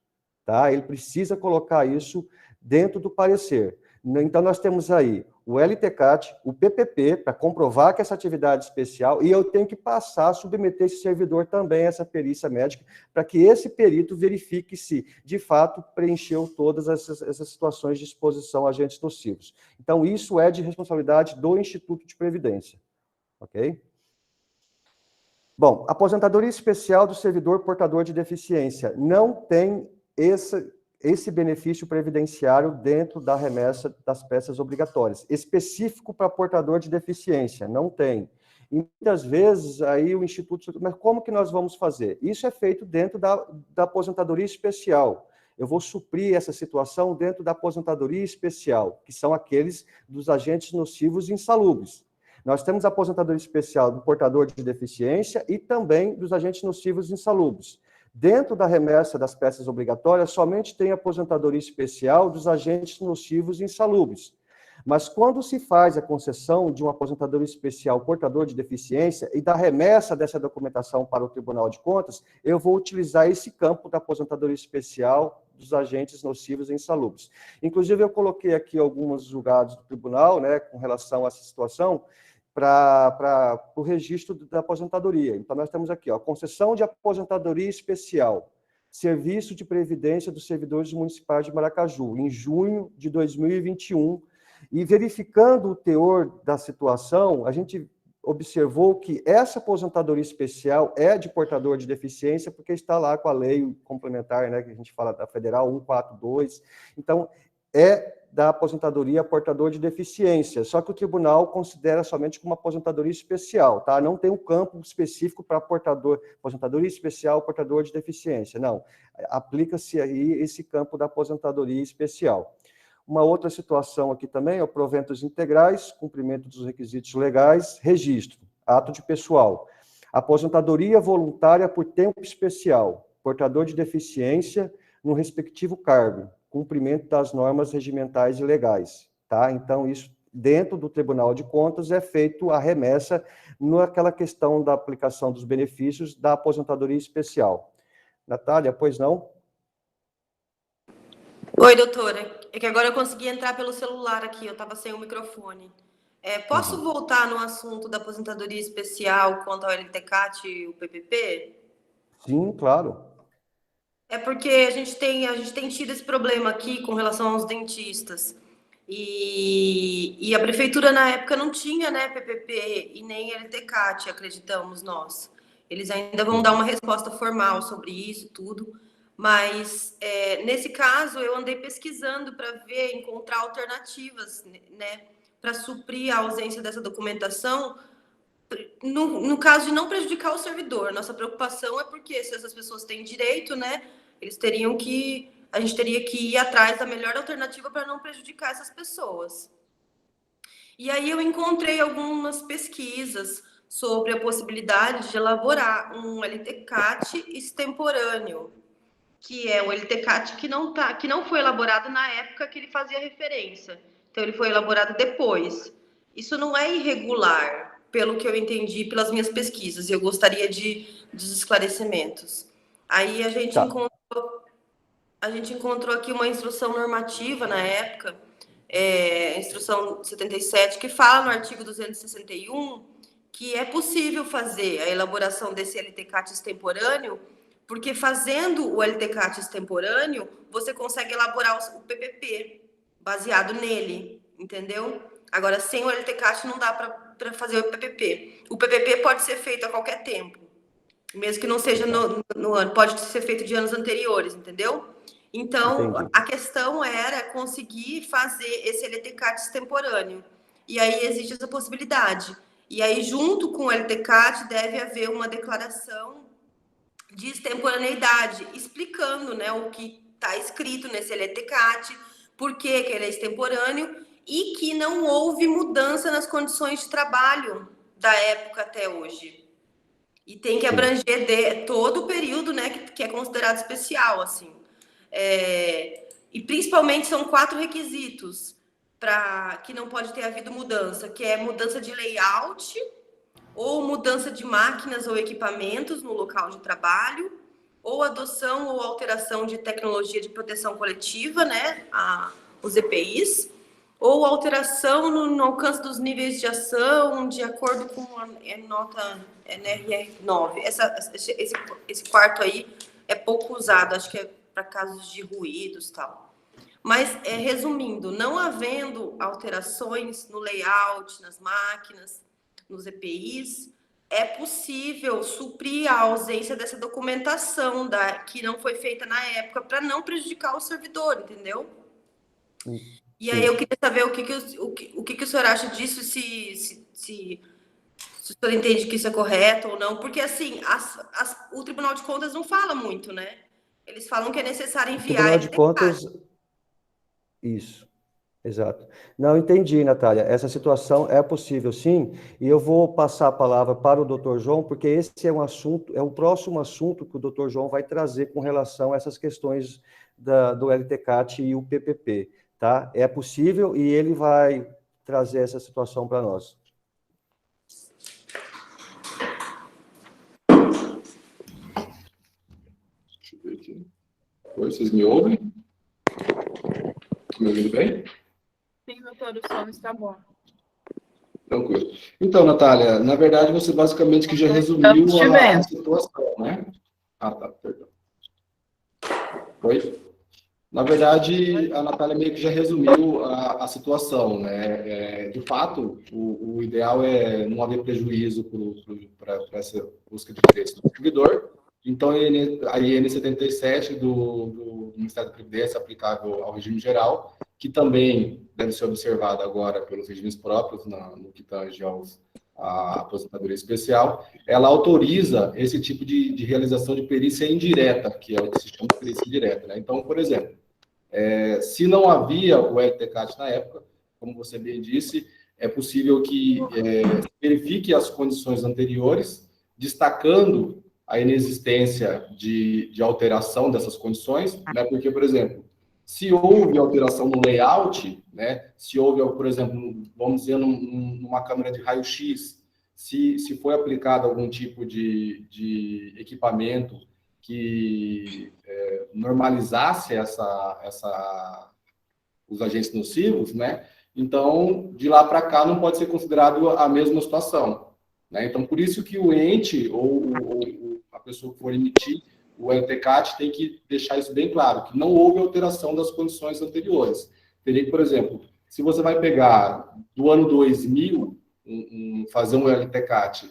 Speaker 3: Tá? Ele precisa colocar isso dentro do parecer. Então, nós temos aí o LTCAT, o PPP, para comprovar que essa atividade especial, e eu tenho que passar a submeter esse servidor também a essa perícia médica, para que esse perito verifique se, de fato, preencheu todas essas situações de exposição a agentes nocivos. Então, isso é de responsabilidade do Instituto de Previdência. Ok? Bom, aposentadoria especial do servidor portador de deficiência. Não tem esse benefício previdenciário dentro da remessa das peças obrigatórias, específico para portador de deficiência, não tem. E muitas vezes, aí o Instituto... Mas como que nós vamos fazer? Isso é feito dentro da aposentadoria especial. Eu vou suprir essa situação dentro da aposentadoria especial, que são aqueles dos agentes nocivos e insalubres. Nós temos a aposentadoria especial do portador de deficiência e também dos agentes nocivos e insalubres. Dentro da remessa das peças obrigatórias, somente tem a aposentadoria especial dos agentes nocivos e insalubres. Mas quando se faz a concessão de uma aposentadoria especial portador de deficiência e da remessa dessa documentação para o Tribunal de Contas, eu vou utilizar esse campo da aposentadoria especial dos agentes nocivos e insalubres. Inclusive, eu coloquei aqui alguns julgados do tribunal, né, com relação a essa situação, para o registro da aposentadoria. Então, nós temos aqui, ó, concessão de aposentadoria especial, serviço de previdência dos servidores municipais de Maracaju, em junho de 2021, e verificando o teor da situação, a gente observou que essa aposentadoria especial é de portador de deficiência, porque está lá com a lei complementar, né, que a gente fala da Federal 142, então, é da aposentadoria portador de deficiência, só que o tribunal considera somente como aposentadoria especial, tá? Não tem um campo específico para aposentadoria especial portador de deficiência, não. Aplica-se aí esse campo da aposentadoria especial. Uma outra situação aqui também é o proventos integrais, cumprimento dos requisitos legais, registro, ato de pessoal. Aposentadoria voluntária por tempo especial, portador de deficiência no respectivo cargo, cumprimento das normas regimentais e legais, tá? Então, isso, dentro do Tribunal de Contas, é feito a remessa naquela questão da aplicação dos benefícios da aposentadoria especial. Natália, pois não?
Speaker 6: Oi, doutora. É que agora eu consegui entrar pelo celular aqui, eu estava sem o microfone. Posso voltar no assunto da aposentadoria especial quanto ao LTCAT e o PPP?
Speaker 3: Sim, claro.
Speaker 6: É porque a gente tem tido esse problema aqui com relação aos dentistas. E a prefeitura, na época, não tinha, né, PPP e nem LTCAT, acreditamos nós. Eles ainda vão dar uma resposta formal sobre isso, tudo. Mas, nesse caso, eu andei pesquisando para encontrar alternativas, né, para suprir a ausência dessa documentação, no caso de não prejudicar o servidor. Nossa preocupação é porque se essas pessoas têm direito, né, A gente teria que ir atrás da melhor alternativa para não prejudicar essas pessoas. E aí eu encontrei algumas pesquisas sobre a possibilidade de elaborar um LTCAT extemporâneo, que é o LTCAT que não foi elaborado na época que ele fazia referência. Então, ele foi elaborado depois. Isso não é irregular, pelo que eu entendi pelas minhas pesquisas, e eu gostaria dos esclarecimentos. Aí a gente encontrou aqui uma instrução normativa na época, instrução 77, que fala no artigo 261 que é possível fazer a elaboração desse LTCAT extemporâneo, porque fazendo o LTCAT extemporâneo, você consegue elaborar o PPP baseado nele, entendeu? Agora, sem o LTCAT não dá para fazer o PPP. O PPP pode ser feito a qualquer tempo, mesmo que não seja no ano, pode ser feito de anos anteriores, entendeu? Então, entendi. A questão era conseguir fazer esse LTCAT extemporâneo. E aí existe essa possibilidade. E aí, junto com o LTCAT, deve haver uma declaração de extemporaneidade, explicando, né, o que está escrito nesse LTCAT, por que ele é extemporâneo e que não houve mudança nas condições de trabalho da época até hoje. E tem que abranger todo o período, né, que é considerado especial, assim. E principalmente são 4 requisitos para que não pode ter havido mudança, que é mudança de layout, ou mudança de máquinas ou equipamentos no local de trabalho, ou adoção ou alteração de tecnologia de proteção coletiva, né, os EPIs, ou alteração no alcance dos níveis de ação, de acordo com a nota NRR9. Esse quarto aí é pouco usado, acho que é para casos de ruídos e tal. Mas, resumindo, não havendo alterações no layout, nas máquinas, nos EPIs, é possível suprir a ausência dessa documentação que não foi feita na época para não prejudicar o servidor, entendeu? E aí eu queria saber o que o senhor acha disso, se o senhor entende que isso é correto ou não, porque assim, o Tribunal de Contas não fala muito, né? Eles falam que é necessário enviar...
Speaker 3: Tribunal de Contas... Isso. Exato. Não, entendi, Natália. Essa situação é possível, sim, e eu vou passar a palavra para o Dr. João, porque esse é um assunto, é o próximo assunto que o Dr. João vai trazer com relação a essas questões do LTCAT e o PPP, tá? É possível e ele vai trazer essa situação para nós.
Speaker 7: Deixa eu ver aqui. Oi, vocês me ouvem? Estão me ouvindo bem?
Speaker 1: Sim, doutor, o som está bom.
Speaker 7: Tranquilo. Então, Natália, na verdade, você basicamente que já resumiu a situação, né? Ah, tá, perdão. Oi? Na verdade, a Natália meio que já resumiu a situação, né? De fato, o ideal é não haver prejuízo para essa busca de preço do servidor. Então, a IN 77 do Ministério da Previdência, aplicável ao regime geral, que também deve ser observada agora pelos regimes próprios, no que tange à aposentadoria especial, ela autoriza esse tipo de realização de perícia indireta, que é o que se chama de perícia indireta, né? Então, por exemplo, se não havia o LTCAT na época, como você bem disse, é possível que verifique as condições anteriores, destacando a inexistência de alteração dessas condições, né? Porque, por exemplo, se houve alteração no layout, né? Se houve, por exemplo, vamos dizer, numa câmera de raio-x, se foi aplicado algum tipo de equipamento que normalizasse os agentes nocivos, né? Então, de lá para cá, não pode ser considerado a mesma situação, né? Então, por isso que o ente ou a pessoa que for emitir o LTCAT tem que deixar isso bem claro, que não houve alteração das condições anteriores. Teria que, por exemplo, se você vai pegar do ano 2000, fazer um LTCAT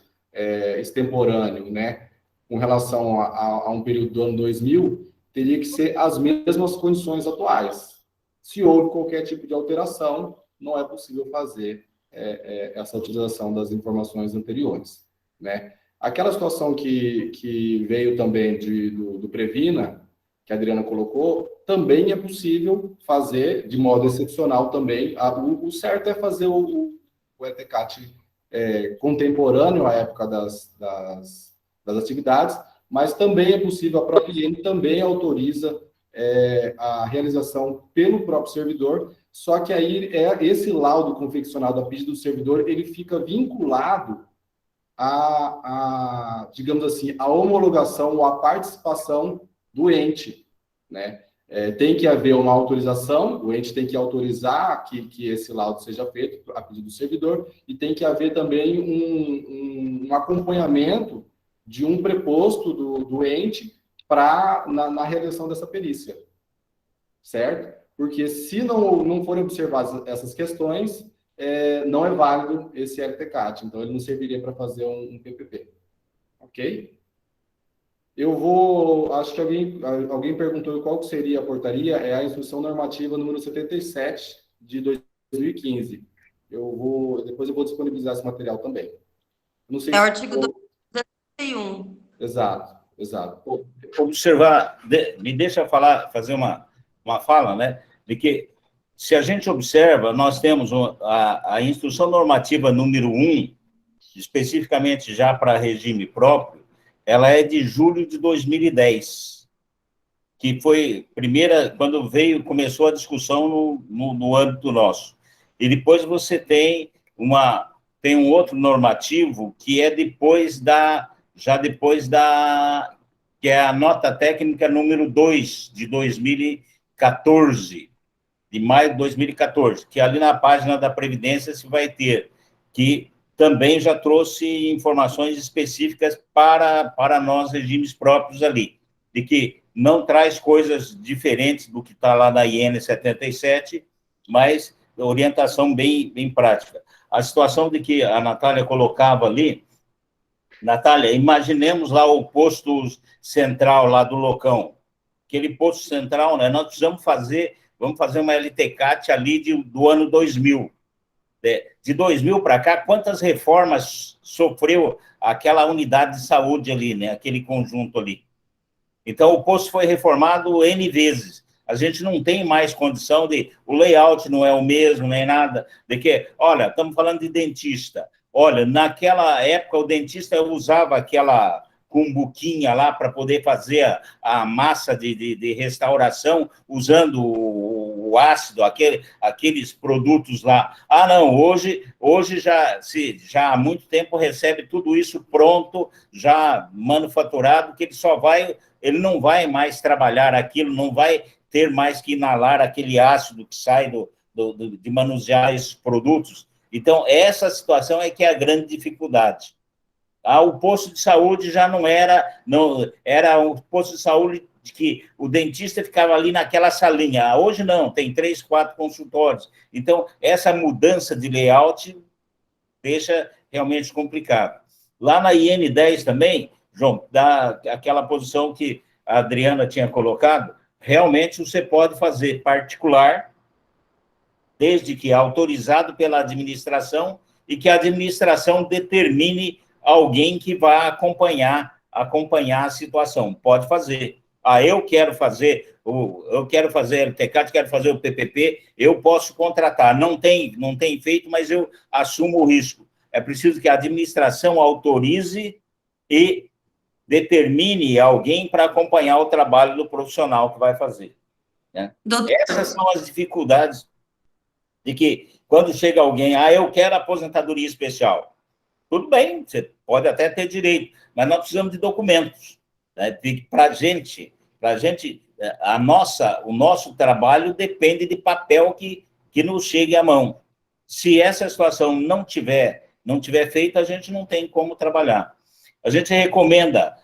Speaker 7: extemporâneo, né, com relação a um período do ano 2000, teria que ser as mesmas condições atuais. Se houve qualquer tipo de alteração, não é possível fazer essa utilização das informações anteriores, né? Aquela situação que veio também do Previna, que a Adriana colocou, também é possível fazer de modo excepcional também. O certo é fazer o ETCAT contemporâneo à época das atividades, mas também é possível, a própria IN também autoriza a realização pelo próprio servidor, só que aí esse laudo confeccionado a pedido do servidor, ele fica vinculado digamos assim, a homologação ou a participação do ente, né? Tem que haver uma autorização, o ente tem que autorizar que esse laudo seja feito a pedido do servidor, e tem que haver também um acompanhamento de um preposto do ente na realização dessa perícia, certo? Porque se não forem observadas essas questões, não é válido esse LTCAT, então ele não serviria para fazer um PPP, ok? Acho que alguém perguntou qual que seria a portaria, é a Instrução Normativa número 77 de 2015. Depois eu vou disponibilizar esse material também. Não sei
Speaker 6: o artigo 271.
Speaker 7: Exato.
Speaker 2: Observar, me deixa fazer uma fala, né, de que, se a gente observa, nós temos a Instrução Normativa número 1, especificamente já para regime próprio, ela é de julho de 2010, que foi primeira, quando começou a discussão no âmbito nosso. E depois você tem um outro normativo que é que é a nota técnica número 2 de 2014, de maio de 2014, que ali na página da Previdência se vai ter, que também já trouxe informações específicas para nós, regimes próprios ali, de que não traz coisas diferentes do que está lá na IN 77, mas orientação bem prática. A situação de que a Natália colocava ali, Natália, imaginemos lá o posto central lá do Locão, aquele posto central, né, nós precisamos vamos fazer uma LTCAT ali do ano 2000. De 2000 para cá, quantas reformas sofreu aquela unidade de saúde ali, né? Aquele conjunto ali. Então, o posto foi reformado N vezes. A gente não tem mais condição o layout não é o mesmo, nem nada, de que, olha, estamos falando de dentista. Olha, naquela época, o dentista usava aquela cumbuquinha lá para poder fazer a massa de restauração usando o ácido, aqueles produtos lá. Ah, não, hoje já há muito tempo recebe tudo isso pronto, já manufaturado, que ele não vai mais trabalhar aquilo, não vai ter mais que inalar aquele ácido que sai de manusear esses produtos. Então, essa situação é que é a grande dificuldade. O posto de saúde já não era um posto de saúde que o dentista ficava ali naquela salinha. Hoje não, tem 3, 4 consultórios. Então, essa mudança de layout deixa realmente complicado. Lá na IN 10 também, João, dá aquela posição que a Adriana tinha colocado, realmente você pode fazer particular, desde que autorizado pela administração e que a administração determine alguém que vá acompanhar a situação. Pode fazer. Eu quero fazer LTCAT, quero fazer o PPP, eu posso contratar. Não tem feito, mas eu assumo o risco. É preciso que a administração autorize e determine alguém para acompanhar o trabalho do profissional que vai fazer, né? Essas são as dificuldades de que, quando chega alguém, eu quero aposentadoria especial. Tudo bem, você pode até ter direito, mas nós precisamos de documentos, né? Para a gente, o nosso trabalho depende de papel que nos chegue à mão. Se essa situação não tiver feita, a gente não tem como trabalhar. A gente recomenda,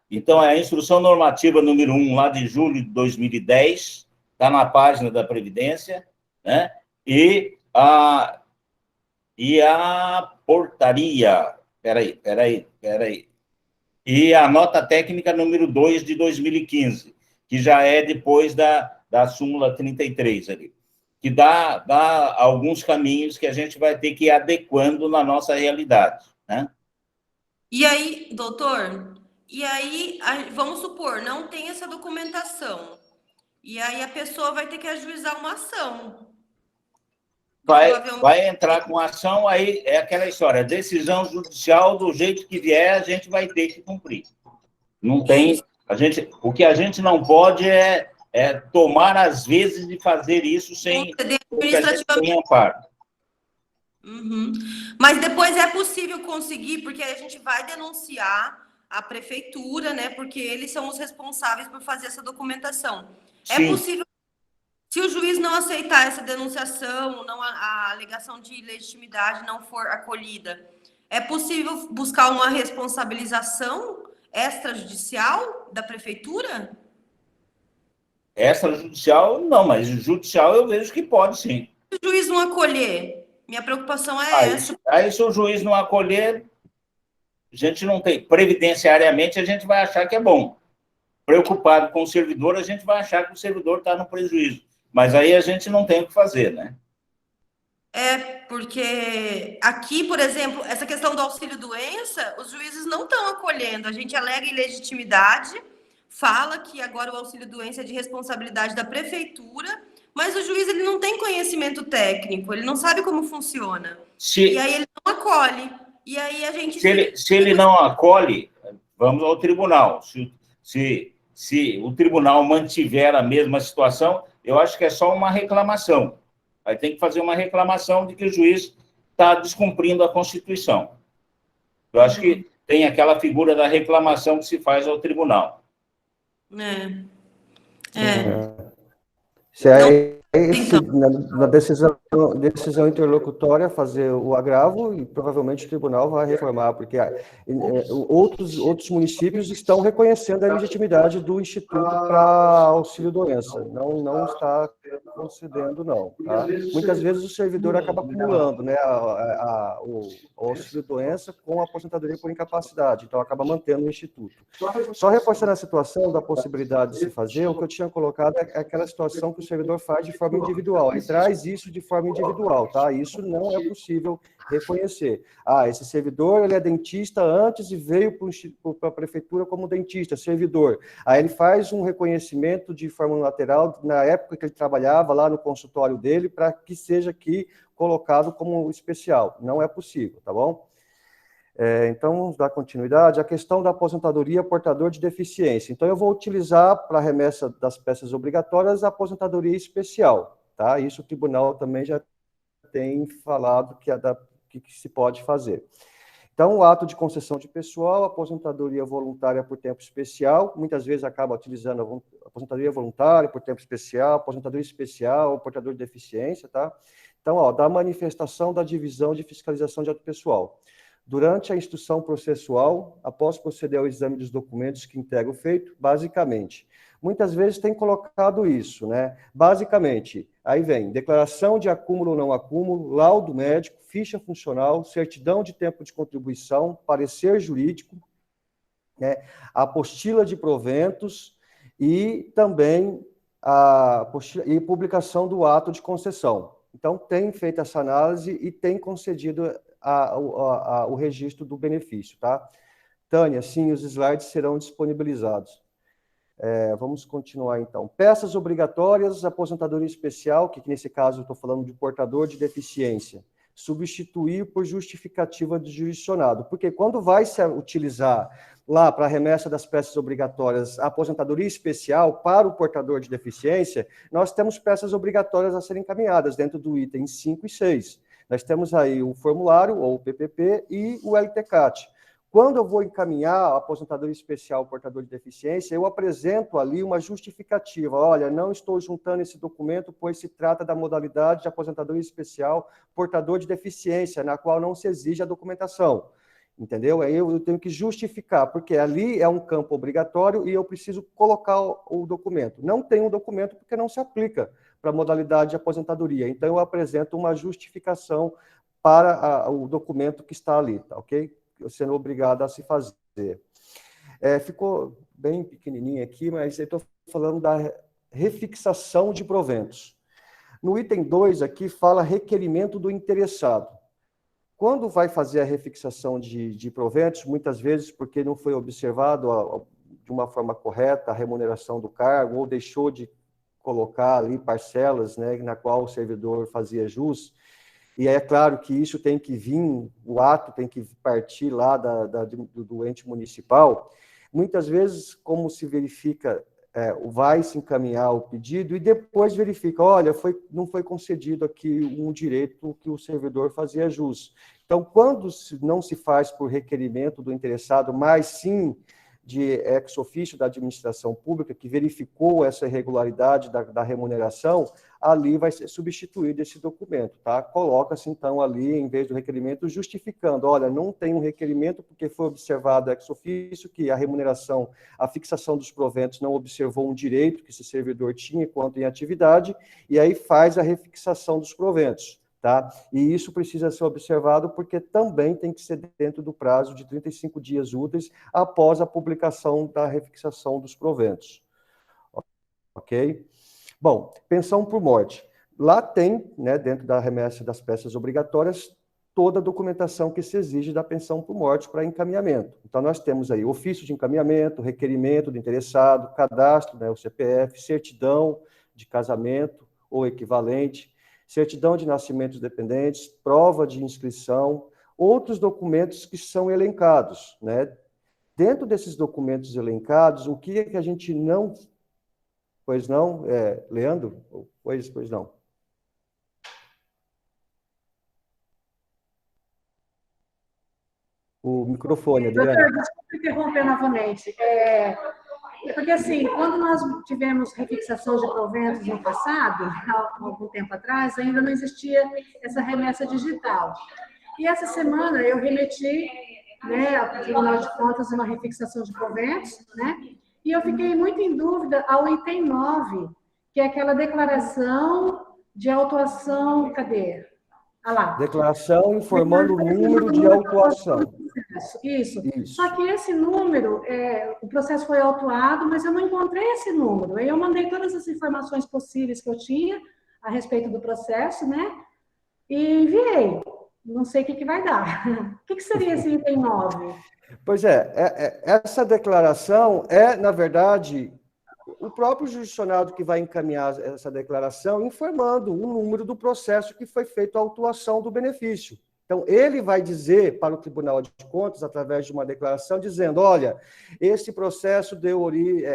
Speaker 2: então, a Instrução Normativa número 1, lá de julho de 2010, está na página da Previdência, né? E a portaria, peraí, e a nota técnica número 2 de 2015, que já é depois da súmula 33 ali, que dá alguns caminhos que a gente vai ter que ir adequando na nossa realidade, né?
Speaker 6: E aí, doutor, e aí, vamos supor, não tem essa documentação. E aí a pessoa vai ter que ajuizar uma ação.
Speaker 2: Vai entrar com ação, aí é aquela história, decisão judicial, do jeito que vier, a gente vai ter que cumprir. Não tem... o que a gente não pode é tomar, às vezes, de fazer isso sem amparo.
Speaker 6: Uhum. Mas depois é possível conseguir, porque a gente vai denunciar a prefeitura, né? Porque eles são os responsáveis por fazer essa documentação.
Speaker 2: Sim.
Speaker 6: É possível, se o juiz não aceitar essa denunciação, não a alegação de ilegitimidade não for acolhida, é possível buscar uma responsabilização extrajudicial da prefeitura?
Speaker 2: Extrajudicial, não, mas judicial eu vejo que pode, sim.
Speaker 6: Se o juiz não acolher, minha preocupação é essa.
Speaker 2: Aí, se o juiz não acolher, a gente não tem. Previdenciariamente, a gente vai achar que é bom. Preocupado com o servidor, a gente vai achar que o servidor está no prejuízo. Mas aí a gente não tem o que fazer, né?
Speaker 6: Porque aqui, por exemplo, essa questão do auxílio-doença, os juízes não estão acolhendo. A gente alega ilegitimidade, fala que agora o auxílio-doença é de responsabilidade da prefeitura, mas o juiz ele não tem conhecimento técnico, ele não sabe como funciona. E aí ele não acolhe. E aí a gente...
Speaker 2: Se ele não acolhe, vamos ao tribunal. Se o tribunal mantiver a mesma situação, eu acho que é só uma reclamação. Aí tem que fazer uma reclamação de que o juiz está descumprindo a Constituição. Eu acho que tem aquela figura da reclamação que se faz ao tribunal.
Speaker 3: Se aí, na decisão interlocutória, fazer o agravo e provavelmente o tribunal vai reformar, porque outros municípios estão reconhecendo a legitimidade do Instituto para auxílio-doença. Não está concedendo, não. Tá? Muitas vezes o servidor acaba acumulando, né, o auxílio-doença com a aposentadoria por incapacidade, então acaba mantendo o Instituto. Só reforçando a situação da possibilidade de se fazer, o que eu tinha colocado é aquela situação que o servidor faz de forma individual. Ele traz isso de forma individual, tá? Isso não é possível reconhecer. Esse servidor, ele é dentista antes e veio para a prefeitura como dentista, servidor. Aí ele faz um reconhecimento de forma unilateral na época que ele trabalhava lá no consultório dele, para que seja aqui colocado como especial. Não é possível, tá bom? Então, vamos dar continuidade. A questão da aposentadoria portador de deficiência. Então, eu vou utilizar para a remessa das peças obrigatórias a aposentadoria especial, tá? Isso o tribunal também já tem falado que se pode fazer. Então, o ato de concessão de pessoal, aposentadoria voluntária por tempo especial, muitas vezes acaba utilizando a aposentadoria voluntária por tempo especial, aposentadoria especial, portador de deficiência, tá? Então, da manifestação da divisão de fiscalização de ato pessoal. Durante a instrução processual, após proceder ao exame dos documentos que integram o feito, basicamente. Muitas vezes tem colocado isso, né? Basicamente, aí vem declaração de acúmulo ou não acúmulo, laudo médico, ficha funcional, certidão de tempo de contribuição, parecer jurídico, né? Apostila de proventos e também e publicação do ato de concessão. Então, tem feito essa análise e tem concedido o registro do benefício, tá? Tânia, sim, os slides serão disponibilizados. Vamos continuar, então. Peças obrigatórias, aposentadoria especial, que nesse caso eu estou falando de portador de deficiência, substituir por justificativa do jurisdicionado, porque quando vai se utilizar lá para a remessa das peças obrigatórias a aposentadoria especial para o portador de deficiência, nós temos peças obrigatórias a serem encaminhadas dentro do item 5 e 6. Nós temos aí o formulário, ou o PPP, e o LTCAT. Quando eu vou encaminhar a aposentadoria especial portador de deficiência, eu apresento ali uma justificativa. Olha, não estou juntando esse documento, pois se trata da modalidade de aposentadoria especial portador de deficiência, na qual não se exige a documentação. Entendeu? Aí eu tenho que justificar, porque ali é um campo obrigatório e eu preciso colocar o documento. Não tem um documento porque não se aplica para a modalidade de aposentadoria. Então, eu apresento uma justificação para o documento que está ali, tá, ok? Sendo obrigado a se fazer. Ficou bem pequenininho aqui, mas eu estou falando da refixação de proventos. No item 2 aqui fala requerimento do interessado. quando vai fazer a refixação de proventos, muitas vezes porque não foi observado de uma forma correta a remuneração do cargo, ou deixou de colocar ali parcelas, né, na qual o servidor fazia jus, e é claro que isso tem que vir, o ato tem que partir lá do ente municipal. Muitas vezes, como se verifica, vai se encaminhar o pedido e depois verifica, olha, não foi concedido aqui um direito que o servidor fazia jus. Então, quando não se faz por requerimento do interessado, mas sim de ex officio da administração pública, que verificou essa irregularidade da remuneração, ali vai ser substituído esse documento, tá? Coloca-se, então, ali, em vez do requerimento, justificando, olha, não tem um requerimento porque foi observado ex officio que a remuneração, a fixação dos proventos não observou um direito que esse servidor tinha quanto em atividade, e aí faz a refixação dos proventos. Tá? E isso precisa ser observado porque também tem que ser dentro do prazo de 35 dias úteis após a publicação da refixação dos proventos. Ok? Bom, pensão por morte. Lá tem, né, dentro da remessa das peças obrigatórias, toda a documentação que se exige da pensão por morte para encaminhamento. Então, nós temos aí ofício de encaminhamento, requerimento do interessado, cadastro, né, o CPF, certidão de casamento ou equivalente, certidão de nascimento dos dependentes, prova de inscrição, outros documentos que são elencados, né? Dentro desses documentos elencados, o que é que a gente não... Pois não, Leandro? Pois não. O microfone, Adriana.
Speaker 5: Doutor, desculpe interromper novamente. Porque, assim, quando nós tivemos refixação de proventos no passado, há algum tempo atrás, ainda não existia essa remessa digital. E essa semana eu remeti, né, ao Tribunal de Contas uma refixação de proventos, né, e eu fiquei muito em dúvida ao item 9, que é aquela declaração de autuação, cadê? Ah lá.
Speaker 3: Declaração informando o número de autuação.
Speaker 5: Isso. Só que esse número, o processo foi autuado, mas eu não encontrei esse número. Aí eu mandei todas as informações possíveis que eu tinha a respeito do processo, né? E enviei. Não sei o que vai dar. O que seria esse item 9?
Speaker 3: Pois essa declaração na verdade, o próprio judicionado que vai encaminhar essa declaração informando o número do processo que foi feito a autuação do benefício. Então, ele vai dizer para o Tribunal de Contas, através de uma declaração, dizendo, olha, esse processo deu origem,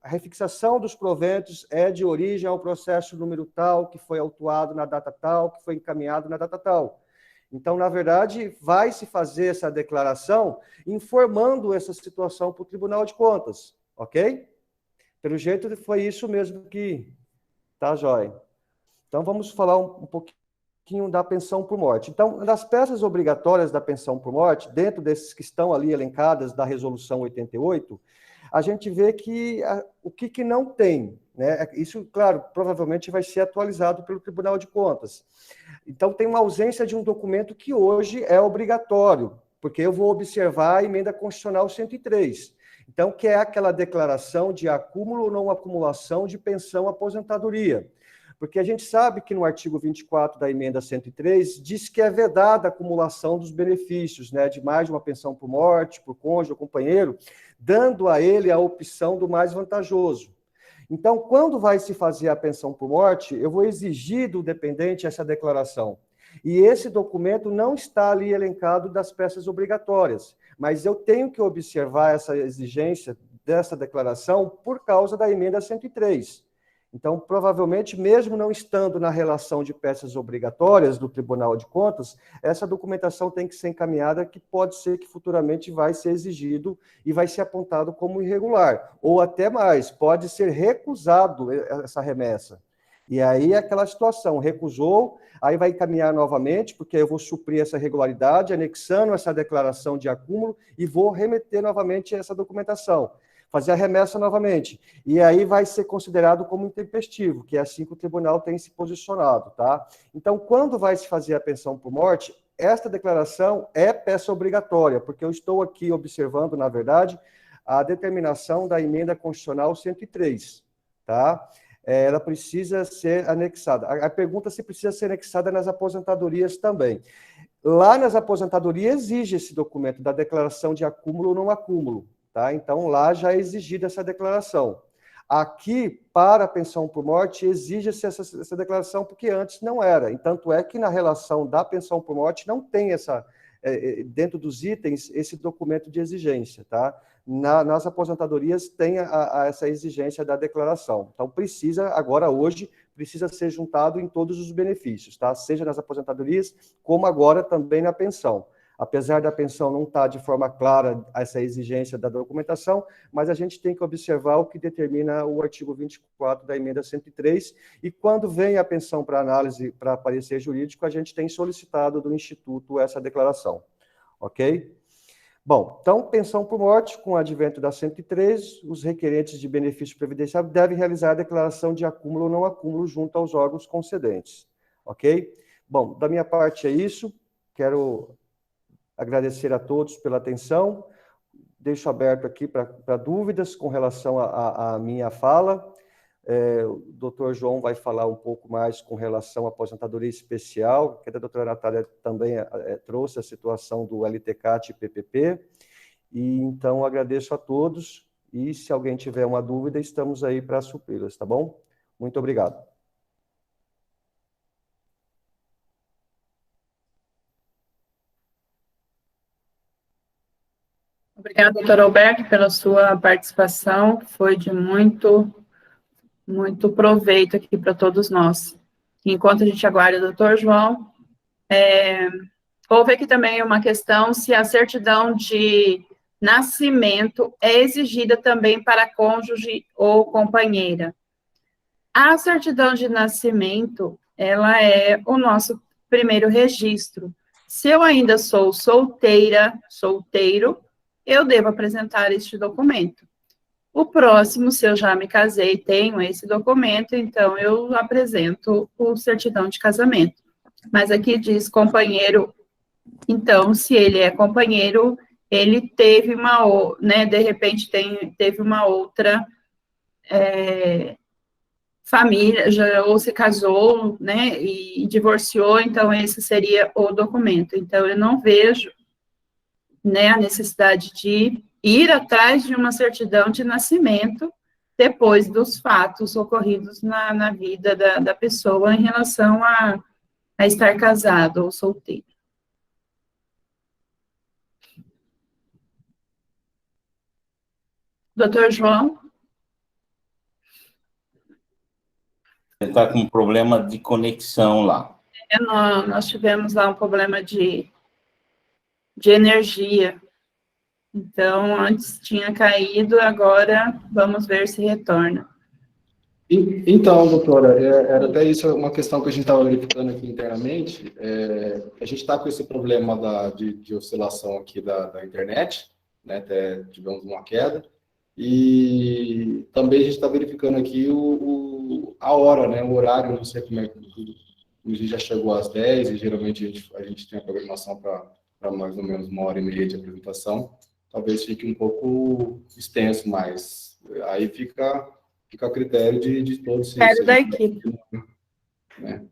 Speaker 3: a refixação dos proventos é de origem ao processo número tal, que foi autuado na data tal, que foi encaminhado na data tal. Então, na verdade, vai se fazer essa declaração informando essa situação para o Tribunal de Contas, ok? Pelo jeito, foi isso mesmo que... Tá, jóia? Então, vamos falar um pouquinho da pensão por morte. Então, das peças obrigatórias da pensão por morte, dentro desses que estão ali elencadas da Resolução 88, a gente vê que o que não tem, né? Isso, claro, provavelmente vai ser atualizado pelo Tribunal de Contas. Então, tem uma ausência de um documento que hoje é obrigatório, porque eu vou observar a emenda constitucional 103. Então, que é aquela declaração de acúmulo ou não acumulação de pensão aposentadoria. Porque a gente sabe que no artigo 24 da emenda 103 diz que é vedada a acumulação dos benefícios, né, de mais de uma pensão por morte, por cônjuge ou companheiro, dando a ele a opção do mais vantajoso. Então, quando vai se fazer a pensão por morte, eu vou exigir do dependente essa declaração. E esse documento não está ali elencado das peças obrigatórias, mas eu tenho que observar essa exigência dessa declaração por causa da emenda 103. Então, provavelmente, mesmo não estando na relação de peças obrigatórias do Tribunal de Contas, essa documentação tem que ser encaminhada, que pode ser que futuramente vai ser exigido e vai ser apontado como irregular. Ou até mais, pode ser recusado essa remessa. E aí é aquela situação, recusou, aí vai encaminhar novamente, porque eu vou suprir essa irregularidade, anexando essa declaração de acúmulo e vou remeter novamente essa documentação. Fazer a remessa novamente. E aí vai ser considerado como intempestivo, que é assim que o tribunal tem se posicionado, tá? Então, quando vai se fazer a pensão por morte, esta declaração é peça obrigatória, porque eu estou aqui observando, na verdade, a determinação da emenda constitucional 103, tá? Ela precisa ser anexada. A pergunta se precisa ser anexada nas aposentadorias também. Lá nas aposentadorias exige esse documento da declaração de acúmulo ou não acúmulo, tá? Então, lá já é exigida essa declaração. Aqui, para a pensão por morte, exige-se essa declaração, porque antes não era. E tanto é que na relação da pensão por morte não tem dentro dos itens, esse documento de exigência, tá? Nas aposentadorias tem essa exigência da declaração. Então, hoje, precisa ser juntado em todos os benefícios, tá? Seja nas aposentadorias, como agora também na pensão. Apesar da pensão não estar de forma clara essa exigência da documentação, mas a gente tem que observar o que determina o artigo 24 da emenda 103, e quando vem a pensão para análise, para parecer jurídico, a gente tem solicitado do Instituto essa declaração, ok? Bom, então, pensão por morte, com o advento da 103, os requerentes de benefício previdenciário devem realizar a declaração de acúmulo ou não acúmulo junto aos órgãos concedentes, ok? Bom, da minha parte é isso, quero agradecer a todos pela atenção, deixo aberto aqui para dúvidas com relação à minha fala. O doutor João vai falar um pouco mais com relação à aposentadoria especial, que a doutora Natália também trouxe a situação do LTCAT e PPP, e então agradeço a todos, e se alguém tiver uma dúvida, estamos aí para supri-las, tá bom? Muito obrigado.
Speaker 1: Obrigada, doutor Alberto, pela sua participação, foi de muito proveito aqui para todos nós. Enquanto a gente aguarda o doutor João, houve aqui também uma questão se a certidão de nascimento é exigida também para cônjuge ou companheira. A certidão de nascimento, ela é o nosso primeiro registro. Se eu ainda sou solteiro, eu devo apresentar este documento. O próximo, se eu já me casei, tenho esse documento, então eu apresento o certidão de casamento. Mas aqui diz companheiro, então, se ele é companheiro, ele teve de repente teve uma outra família, ou se casou, né, e divorciou, então esse seria o documento. Então, eu não vejo, né, a necessidade de ir atrás de uma certidão de nascimento depois dos fatos ocorridos na vida da pessoa em relação a estar casado ou solteiro. Doutor João?
Speaker 2: Ele está com um problema de conexão lá.
Speaker 1: Nós tivemos lá um problema de energia. Então, antes tinha caído, agora vamos ver se retorna.
Speaker 7: Então, doutora, era até isso uma questão que a gente estava verificando aqui internamente. A gente está com esse problema de oscilação aqui da internet, né? Até tivemos uma queda. E também a gente está verificando aqui a hora, né? O horário, não sei como é que tudo. A gente já chegou às 10 e geralmente a gente tem a programação para mais ou menos 1h30 de apresentação. Talvez fique um pouco extenso, mas aí fica a critério de todos.
Speaker 1: Critério da equipe.
Speaker 7: Né?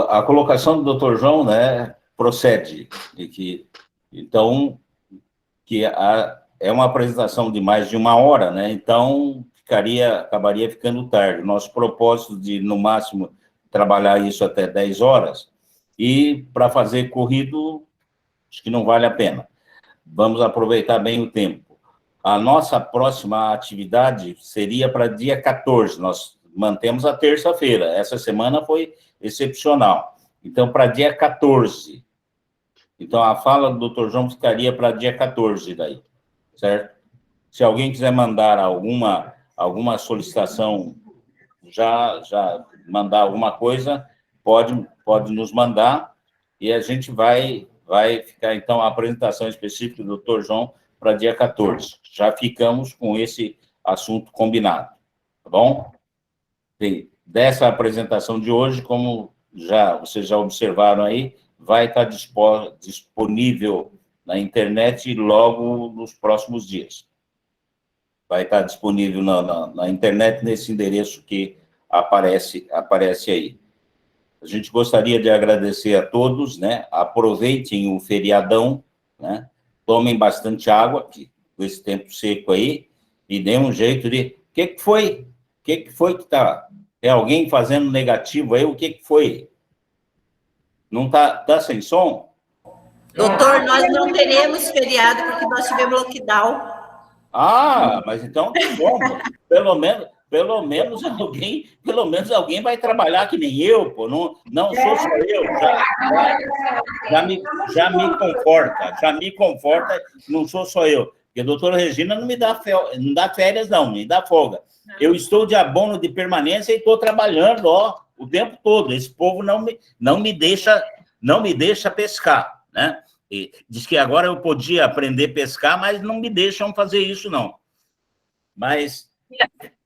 Speaker 2: A colocação do Dr. João, né, procede de que, então, que é uma apresentação de mais de 1 hora, né, então acabaria ficando tarde. Nosso propósito de, no máximo, trabalhar isso até 10 horas, e para fazer corrido, acho que não vale a pena. Vamos aproveitar bem o tempo. A nossa próxima atividade seria para dia 14, nós mantemos a terça-feira, essa semana foi excepcional. Então, para dia 14. Então, a fala do Dr. João ficaria para dia 14 daí, certo? Se alguém quiser mandar alguma solicitação, já mandar alguma coisa, pode nos mandar, e a gente vai ficar, então, a apresentação específica do Dr. João para dia 14. Já ficamos com esse assunto combinado, tá bom? Dessa apresentação de hoje, como vocês já observaram aí, vai estar disponível na internet logo nos próximos dias. Vai estar disponível na internet nesse endereço que aparece aí. A gente gostaria de agradecer a todos, né? Aproveitem o feriadão, né? Tomem bastante água, com esse tempo seco aí, e dê um jeito de... O que foi? O que foi que tá... É alguém fazendo negativo aí? O que foi? Não tá sem som?
Speaker 6: Doutor, nós não teremos feriado porque nós tivemos lockdown.
Speaker 2: Ah, mas então tá bom. Pelo menos alguém vai trabalhar que nem eu, pô. Não sou só eu. Já me conforta, não sou só eu. Porque a doutora Regina não dá férias, não, me dá folga. Eu estou de abono de permanência e estou trabalhando, ó, o tempo todo. Esse povo não me deixa pescar, né? E diz que agora eu podia aprender a pescar, mas não me deixam fazer isso, não. Mas...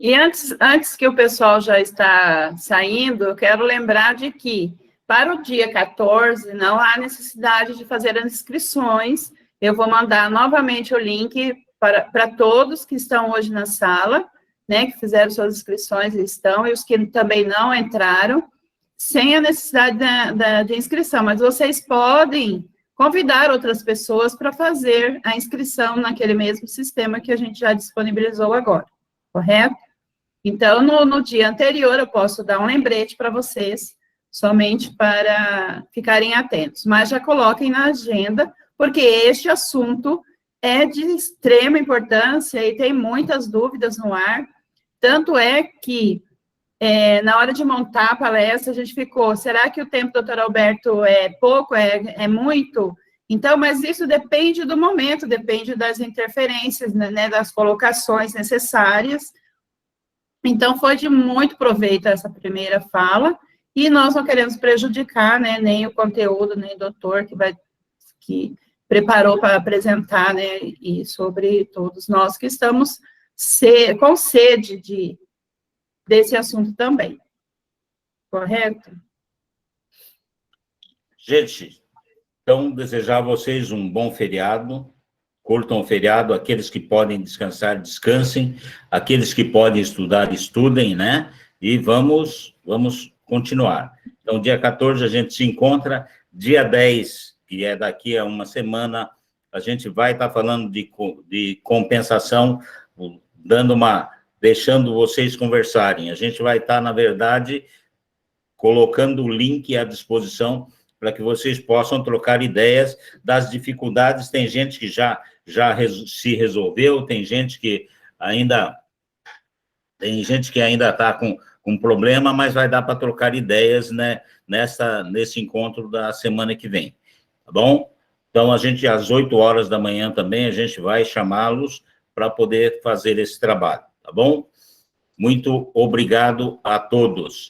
Speaker 1: E antes que o pessoal já está saindo, eu quero lembrar de que, para o dia 14, não há necessidade de fazer as inscrições. Eu vou mandar novamente o link para todos que estão hoje na sala, né, que fizeram suas inscrições e estão, e os que também não entraram, sem a necessidade de inscrição. Mas vocês podem convidar outras pessoas para fazer a inscrição naquele mesmo sistema que a gente já disponibilizou agora, correto? Então, no dia anterior, eu posso dar um lembrete para vocês, somente para ficarem atentos, mas já coloquem na agenda, porque este assunto é de extrema importância e tem muitas dúvidas no ar, tanto é que, na hora de montar a palestra, a gente ficou, será que o tempo do doutor Alberto é pouco, é muito? Então, mas isso depende do momento, depende das interferências, né, das colocações necessárias. Então, foi de muito proveito essa primeira fala, e nós não queremos prejudicar, né, nem o conteúdo, nem o doutor que preparou para apresentar, né, e sobre todos nós que estamos com sede desse assunto também. Correto?
Speaker 2: Gente, então, desejar a vocês um bom feriado, curtam o feriado, aqueles que podem descansar, descansem, aqueles que podem estudar, estudem, né? E vamos continuar. Então, dia 14 a gente se encontra, dia 10, que é daqui a uma semana, a gente vai estar falando de compensação, deixando vocês conversarem. A gente vai estar, na verdade, colocando o link à disposição para que vocês possam trocar ideias das dificuldades. Tem gente que já se resolveu, tem gente que ainda está com problema, mas vai dar para trocar ideias, né, nesse encontro da semana que vem, tá bom? Então, às 8h da manhã também, a gente vai chamá-los para poder fazer esse trabalho, tá bom? Muito obrigado a todos.